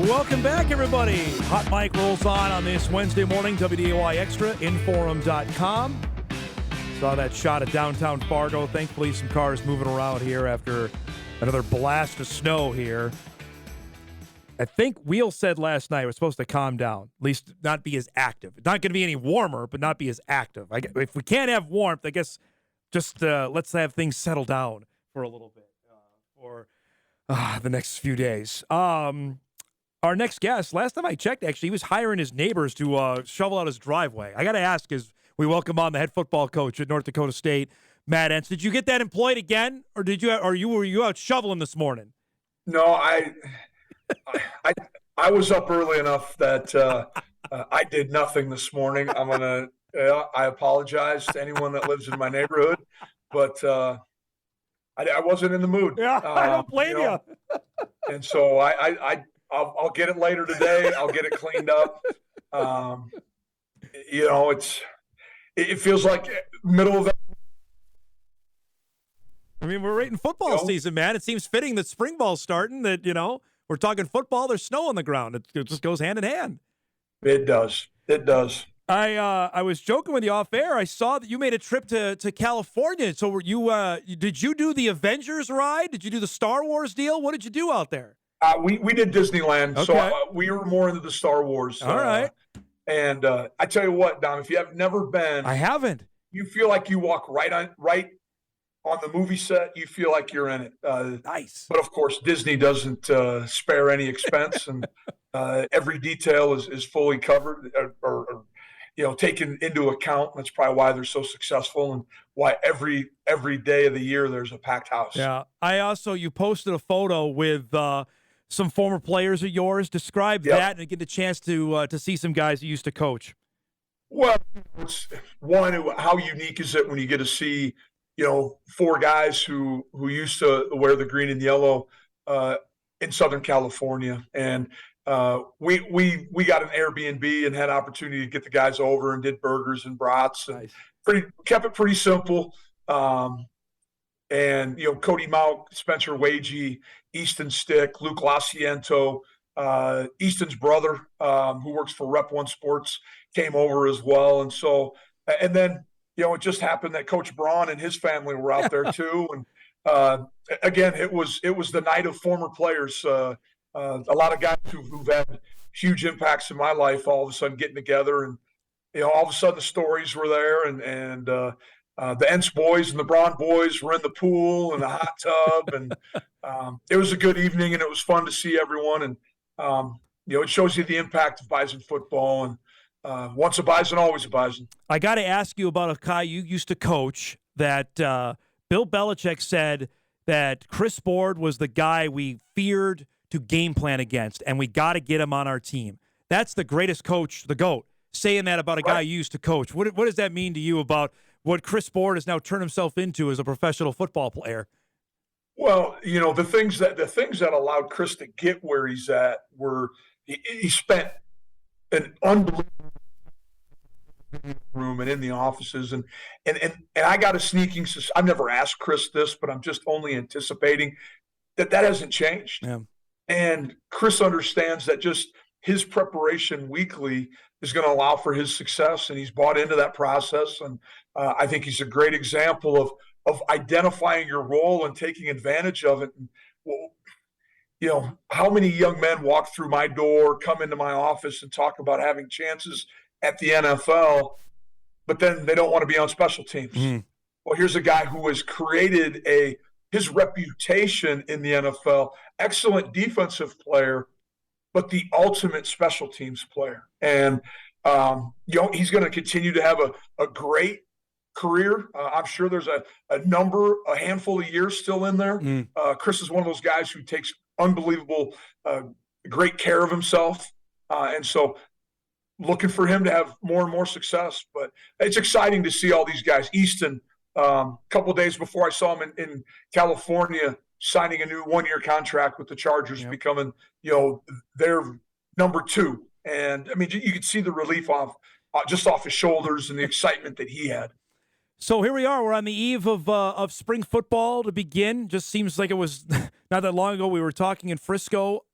Welcome back, everybody. Hot Mike rolls on this Wednesday morning. WDAY Extra, InForum.com. Saw that shot of downtown Fargo. Thankfully, some cars moving around here after another blast of snow here. I think Wheel said last night it was supposed to calm down, at least not be as active. It's not going to be any warmer, but not be as active. If we can't have warmth, I guess just let's have things settle down for a little bit for the next few days. Our next guest, last time I checked, actually, he was hiring his neighbors to shovel out his driveway. I got to ask, as we welcome on the head football coach at North Dakota State, Matt Entz, did you get that employed again, or were you out shoveling this morning? No, I was up early enough that I did nothing this morning. I apologize to anyone that lives in my neighborhood, but I wasn't in the mood. Yeah, I don't blame you. And so I'll get it later today. I'll get it cleaned up. It feels like middle of. I mean, we're right in football season, man. It seems fitting that spring ball's starting. That we're talking football. There's snow on the ground. It just goes hand in hand. It does. It does. I was joking with you off air. I saw that you made a trip to California. So did you do the Avengers ride? Did you do the Star Wars deal? What did you do out there? We did Disneyland, okay. So we were more into the Star Wars. All right. And I tell you what, Dom, if you have never been, I haven't. You feel like you walk right on the movie set. You feel like you're in it. Nice. But of course, Disney doesn't spare any expense, and every detail is fully covered or taken into account. That's probably why they're so successful and why every day of the year there's a packed house. Yeah. You posted a photo with some former players of yours. Describe that and get the chance to see some guys you used to coach. Well, it's how unique is it when you get to see, four guys who used to wear the green and yellow in Southern California. And we got an Airbnb and had opportunity to get the guys over and did burgers and brats and nice. Kept it pretty simple. And And, Cody Mount, Spencer Wagee, Easton Stick, Luke Laciento, Easton's brother, who works for Rep One Sports, came over as well. And so, and then, it just happened that Coach Braun and his family were out there too. And again, it was the night of former players. A lot of guys who've had huge impacts in my life all of a sudden getting together, and all of a sudden the stories were there, and the Entz boys and the Braun boys were in the pool and the hot tub, and it was a good evening, and it was fun to see everyone. And it shows you the impact of Bison football, and once a Bison, always a Bison. I got to ask you about a guy you used to coach that Bill Belichick said that Chris Board was the guy we feared to game plan against, and we got to get him on our team. That's the greatest coach, the GOAT, saying that about a guy you used to coach. What does that mean to you about what Chris Board has now turned himself into as a professional football player? Well, the things that allowed Chris to get where he's at were he spent an unbelievable room and in the offices, and I got a sneaking. I've never asked Chris this, but I'm just only anticipating that hasn't changed. Yeah. And Chris understands that just his preparation weekly is going to allow for his success, and he's bought into that process. And I think he's a great example of identifying your role and taking advantage of it. And, how many young men walk through my door, come into my office, and talk about having chances at the NFL, but then they don't want to be on special teams. Mm. Well, here's a guy who has created his reputation in the NFL, excellent defensive player, but the ultimate special teams player. And, he's going to continue to have a great career. I'm sure there's a handful of years still in there. Mm. Chris is one of those guys who takes unbelievable, great care of himself. And so looking for him to have more and more success. But it's exciting to see all these guys. Easton, a couple of days before I saw him in California, signing a new 1-year contract with the Chargers, becoming, their number 2. And I mean, you could see the relief off his shoulders and the excitement that he had. So here we are. We're on the eve of spring football to begin. Just seems like it was not that long ago we were talking in Frisco.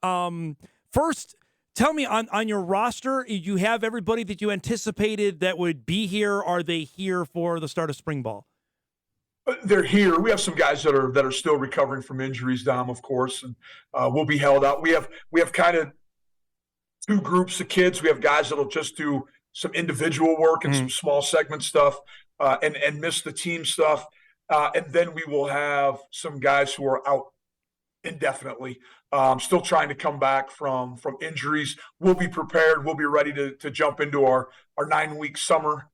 First, tell me, on your roster, you have everybody that you anticipated that would be here. Are they here for the start of spring ball? They're here. We have some guys that are still recovering from injuries, Dom, of course, and we'll be held out. We have kind of 2 groups of kids. We have guys that'll just do some individual work and some small segment stuff, and miss the team stuff. And then we will have some guys who are out indefinitely, still trying to come back from injuries. We'll be prepared. We'll be ready to jump into our 9-week summer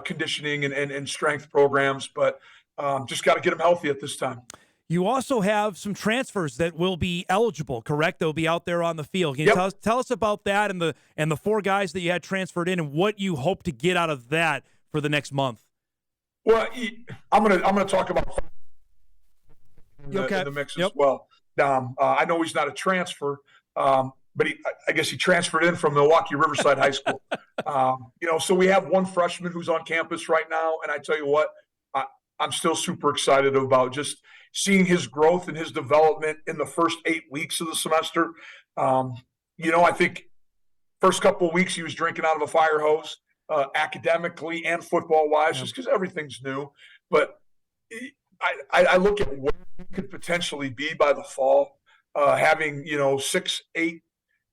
conditioning and strength programs, but just got to get them healthy at this time. You also have some transfers that will be eligible, correct? They'll be out there on the field. Can you tell us about that and the 4 guys that you had transferred in and what you hope to get out of that for the next month? Well, I'm gonna talk about in the mix as well. I know he's not a transfer, but I guess he transferred in from Milwaukee Riverside High School. So we have one freshman who's on campus right now, and I tell you what, I'm still super excited about just seeing his growth and his development in the first 8 weeks of the semester. I think first couple of weeks he was drinking out of a fire hose, academically and football-wise, just because everything's new. But I look at what he could potentially be by the fall, having 6-8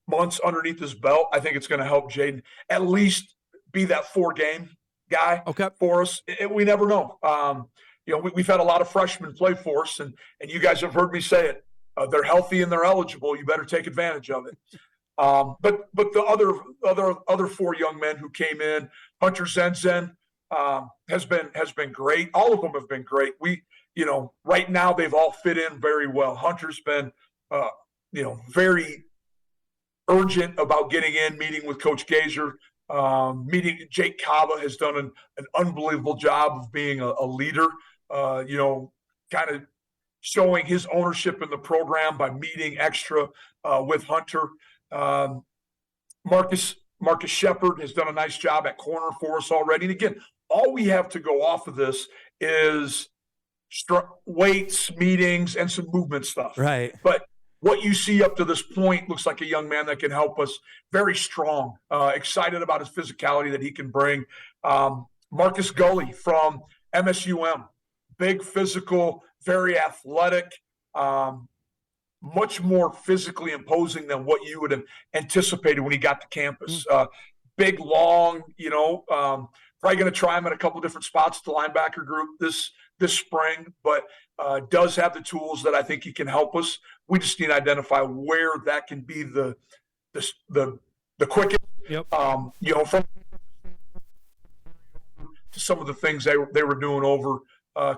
months underneath his belt. I think it's going to help Jaden at least be that 4-game guy for us. We never know. We've had a lot of freshmen play for us, and you guys have heard me say it. They're healthy and they're eligible. You better take advantage of it. But the other 4 young men who came in, Hunter Zenzen has been great. All of them have been great. Right now they've all fit in very well. Hunter's been very urgent about getting in, meeting with Coach Gazer. Meeting Jake Kava has done an unbelievable job of being a leader, kind of showing his ownership in the program by meeting extra with Hunter. Marcus Shepard has done a nice job at corner for us already. And again, all we have to go off of this is weights, meetings, and some movement stuff. Right. But what you see up to this point looks like a young man that can help us. Very strong, excited about his physicality that he can bring. Marcus Gully from MSUM, big physical, very athletic, much more physically imposing than what you would have anticipated when he got to campus. Big, long, probably going to try him in a couple different spots, the linebacker group this spring, but does have the tools that I think he can help us. We just need to identify where that can be the quickest. Yep. From to some of the things they were doing over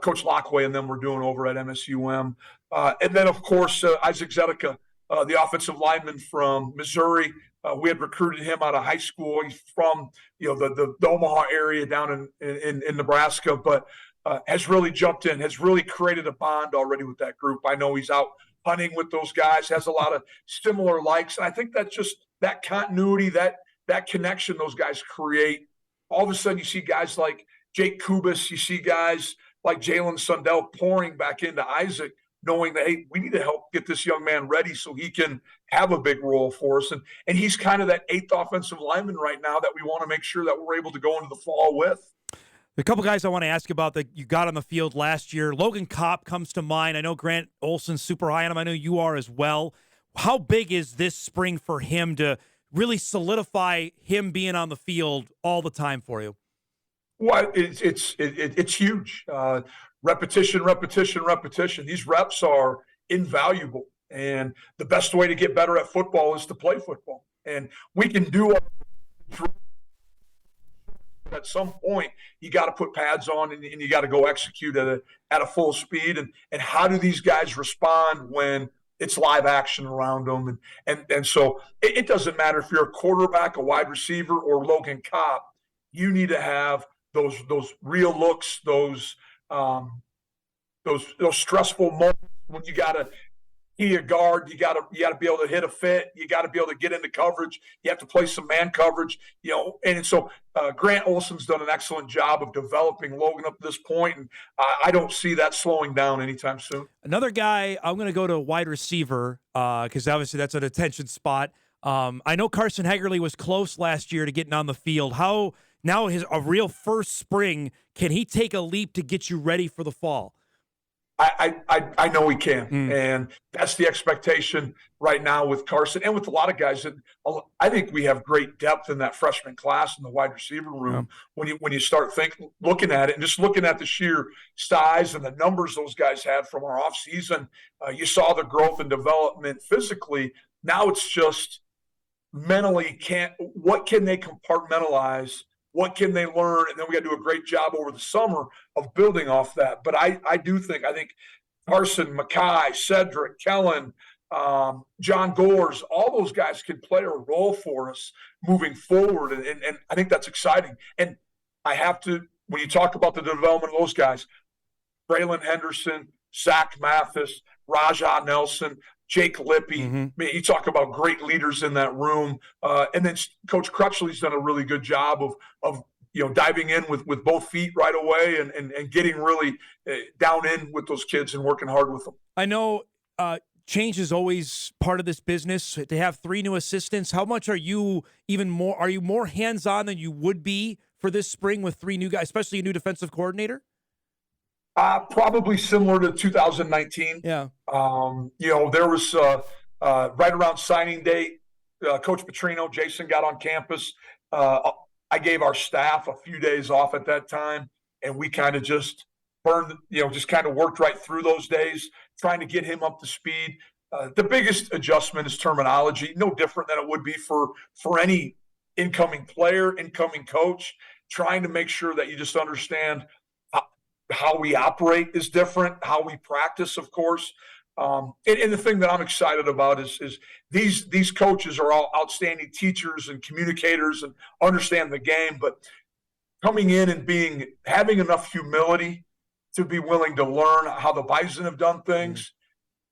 Coach Lockway and them were doing over at MSUM. And then, of course, Isaac Zedeca, the offensive lineman from Missouri. We had recruited him out of high school. He's from the Omaha area down in Nebraska, but has really jumped in, has really created a bond already with that group. I know he's out hunting with those guys, has a lot of similar likes. And I think that's just that continuity, that connection those guys create. All of a sudden you see guys like Jake Kubis, you see guys like Jalen Sundell pouring back into Isaac, knowing that, hey, we need to help get this young man ready so he can have a big role for us. And he's kind of that eighth offensive lineman right now that we want to make sure that we're able to go into the fall with. A couple guys I want to ask about that you got on the field last year. Logan Kopp comes to mind. I know Grant Olson's super high on him. I know you are as well. How big is this spring for him to really solidify him being on the field all the time for you? Well, it's huge. Repetition. These reps are invaluable. And the best way to get better at football is to play football. And we can do it. At some point, you got to put pads on and you got to go execute at a full speed. And how do these guys respond when it's live action around them? And so it doesn't matter if you're a quarterback, a wide receiver, or Logan Kopp. You need to have those real looks, those stressful moments when you got to be a guard, you got to be able to hit a fit, you got to be able to get into coverage, you have to play some man coverage, and so Grant Olson's done an excellent job of developing Logan up to this point, and I don't see that slowing down anytime soon. Another guy, I'm going to go to wide receiver because obviously that's an attention spot. I know Carson Hegerle was close last year to getting on the field. How now a real first spring, can he take a leap to get you ready for the fall? I know he can, and that's the expectation right now with Carson and with a lot of guys. And I think we have great depth in that freshman class in the wide receiver room. Yeah. When you start looking at it, and just looking at the sheer size and the numbers those guys had from our offseason, you saw the growth and development physically. Now it's just mentally, what can they compartmentalize? What can they learn? And then we got to do a great job over the summer of building off that. But I think Carson, Mackay, Cedric, Kellen, John Gores, all those guys can play a role for us moving forward. And I think that's exciting. And I have to, when you talk about the development of those guys, Braylon Henderson, Zach Mathis, Rajah Nelson, Jake Lippy. I mean, you talk about great leaders in that room. And then Coach Crutchley's done a really good job of diving in with both feet right away and getting really down in with those kids and working hard with them. I know change is always part of this business. To have 3 new assistants, how much are you more hands-on than you would be for this spring with 3 new guys, especially a new defensive coordinator? Probably similar to 2019. Yeah. There was right around signing date, Coach Petrino, Jason got on campus. I gave our staff a few days off at that time, and we kind of just worked right through those days, trying to get him up to speed. The biggest adjustment is terminology, no different than it would be for any incoming player, incoming coach, trying to make sure that you just understand how we operate is different, how we practice, of course. And the thing that I'm excited about is these coaches are all outstanding teachers and communicators and understand the game, but coming in and having enough humility to be willing to learn how the Bison have done things,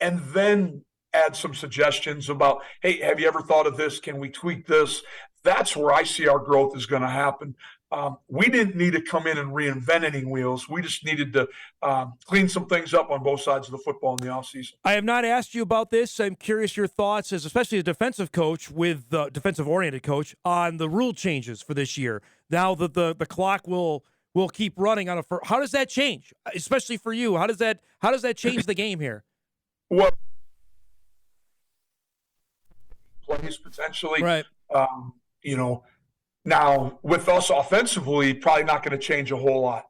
and then add some suggestions about, hey, have you ever thought of this? Can we tweak this? That's where I see our growth is going to happen. We didn't need to come in and reinvent any wheels. We just needed to clean some things up on both sides of the football in the offseason. I have not asked you about this. I'm curious your thoughts, especially a defensive coach with defensive-oriented coach, on the rule changes for this year. Now that the clock will keep running on how does that change, especially for you? How does that change the game here? Well, plays potentially, right? Now, with us offensively, probably not going to change a whole lot.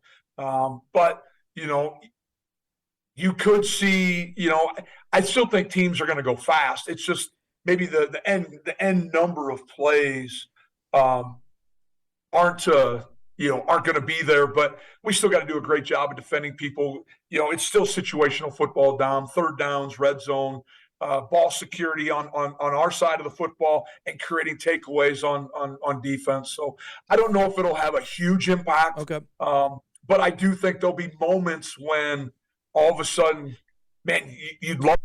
But, you could see, I still think teams are going to go fast. It's just maybe the end number of plays aren't going to be there. But we still got to do a great job of defending people. It's still situational football, Dom, third downs, red zone. Ball security on our side of the football and creating takeaways on defense. So I don't know if it'll have a huge impact. Okay. But I do think there'll be moments when all of a sudden, man, you'd love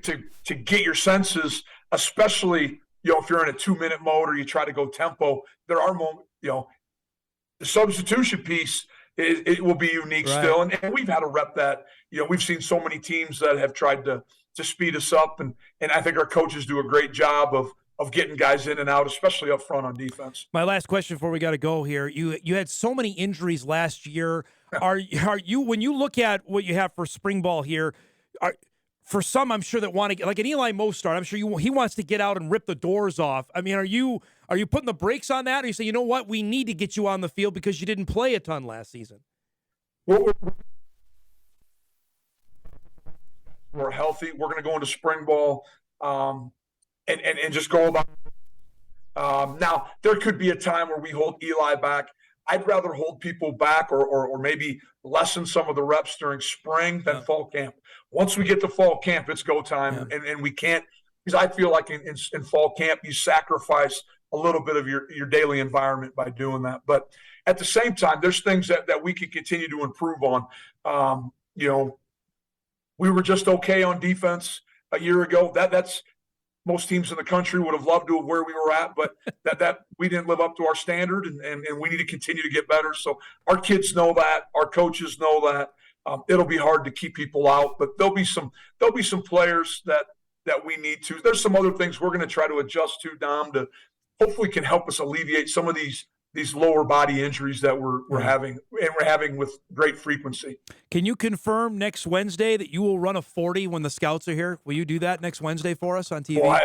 to get your senses, especially, if you're in a 2-minute mode or you try to go tempo. There are moments, the substitution piece, it will be unique still. And we've had to rep that. We've seen so many teams that have tried to speed us up. And I think our coaches do a great job of getting guys in and out, especially up front on defense. My last question before we got to go here. You had so many injuries last year. Are you, when you look at what you have for spring ball here, for some, I'm sure that want to get, like an Eli Mostert, I'm sure he wants to get out and rip the doors off. I mean, are you putting the brakes on that? Or you say, you know what, we need to get you on the field because you didn't play a ton last season? We're healthy. We're going to go into spring ball and just go about. Now, there could be a time where we hold Eli back. I'd rather hold people back or maybe lessen some of the reps during spring than fall camp. Once we get to fall camp, it's go time, and we can't, because I feel like in fall camp you sacrifice a little bit of your daily environment by doing that. But at the same time, there's things that we can continue to improve on. We were just okay on defense a year ago. That's most teams in the country would have loved to have where we were at, but that we didn't live up to our standard, and we need to continue to get better. So our kids know that, our coaches know that. It'll be hard to keep people out, but there'll be some players that we need to. There's some other things we're going to try to adjust to, Dom, to hopefully can help us alleviate some of these lower body injuries that we're having, and we're having with great frequency. Can you confirm next Wednesday that you will run a 40 when the scouts are here? Will you do that next Wednesday for us on TV? Well,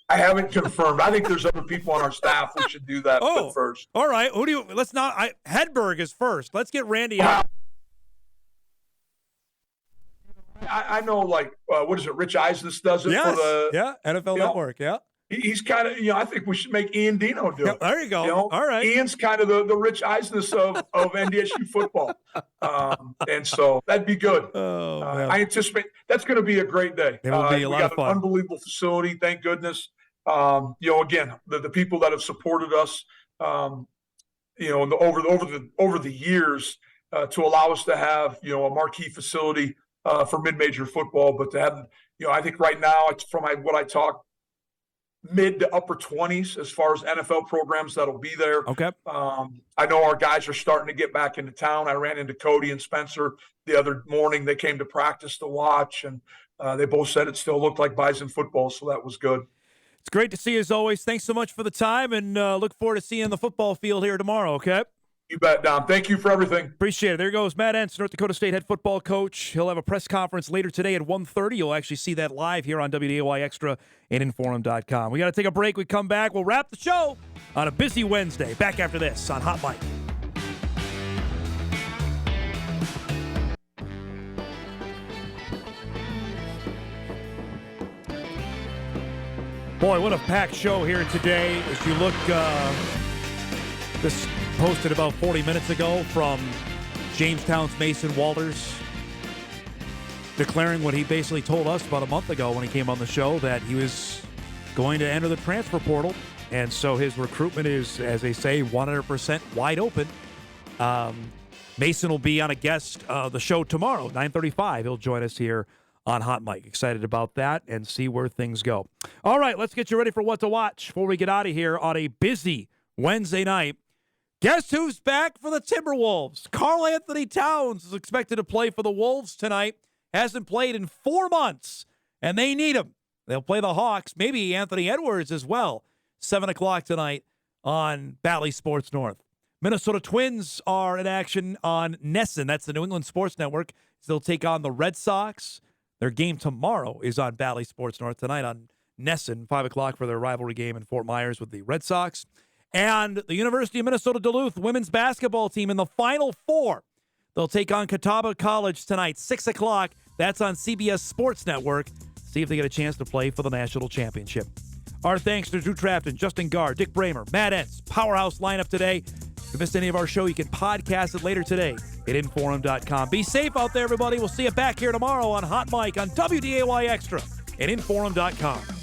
I haven't confirmed. I think there's other people on our staff who should do that first. All right. Hedberg is first. Let's get Randy out. I know, what is it? Rich Eisness does it for the NFL Network. Yeah. He's kind of, I think we should make Ian Dino do it. There you go. All right. Ian's kind of the Rich Eisness of NDSU football. And so that'd be good. I anticipate that's going to be a great day. It will be a lot of fun. We got an unbelievable facility. Thank goodness. Again, the people that have supported us, over the years to allow us to have, a marquee facility for mid-major football, but to have, I think right now, it's from what I talk, mid to upper 20s as far as NFL programs that'll be there. Okay. I know our guys are starting to get back into town. I ran into Cody and Spencer the other morning. They came to practice to watch, and they both said it still looked like Bison football, so that was good. It's great to see you as always. Thanks so much for the time, and look forward to seeing you on the football field here tomorrow, okay? You bet, Dom. Thank you for everything. Appreciate it. There goes Matt Entz, North Dakota State head football coach. He'll have a press conference later today at 1:30. You'll actually see that live here on WDAY Extra and InForum.com. We got to take a break. We come back. We'll wrap the show on a busy Wednesday. Back after this on Hot Mic. Boy, what a packed show here today. As you look, this posted about 40 minutes ago from Jamestown's Mason Walters, declaring what he basically told us about a month ago when he came on the show, that he was going to enter the transfer portal. And so his recruitment is, as they say, 100% wide open. Mason will be on a guest the show tomorrow, 9:35. He'll join us here on Hot Mic. Excited about that and see where things go. All right, let's get you ready for what to watch before we get out of here on a busy Wednesday night. Guess who's back for the Timberwolves? Karl Anthony Towns is expected to play for the Wolves tonight. Hasn't played in 4 months, and they need him. They'll play the Hawks, maybe Anthony Edwards as well. 7 o'clock tonight on Bally Sports North. Minnesota Twins are in action on NESN. That's the New England Sports Network. They'll take on the Red Sox. Their game tomorrow is on Bally Sports North. Tonight on NESN, 5 o'clock for their rivalry game in Fort Myers with the Red Sox. And the University of Minnesota Duluth women's basketball team in the Final Four. They'll take on Catawba College tonight, 6 o'clock. That's on CBS Sports Network. See if they get a chance to play for the national championship. Our thanks to Drew Trafton, Justin Gaard, Dick Bremer, Matt Entz. Powerhouse lineup today. If you missed any of our show, you can podcast it later today at InForum.com. Be safe out there, everybody. We'll see you back here tomorrow on Hot Mic on WDAY Extra at InForum.com.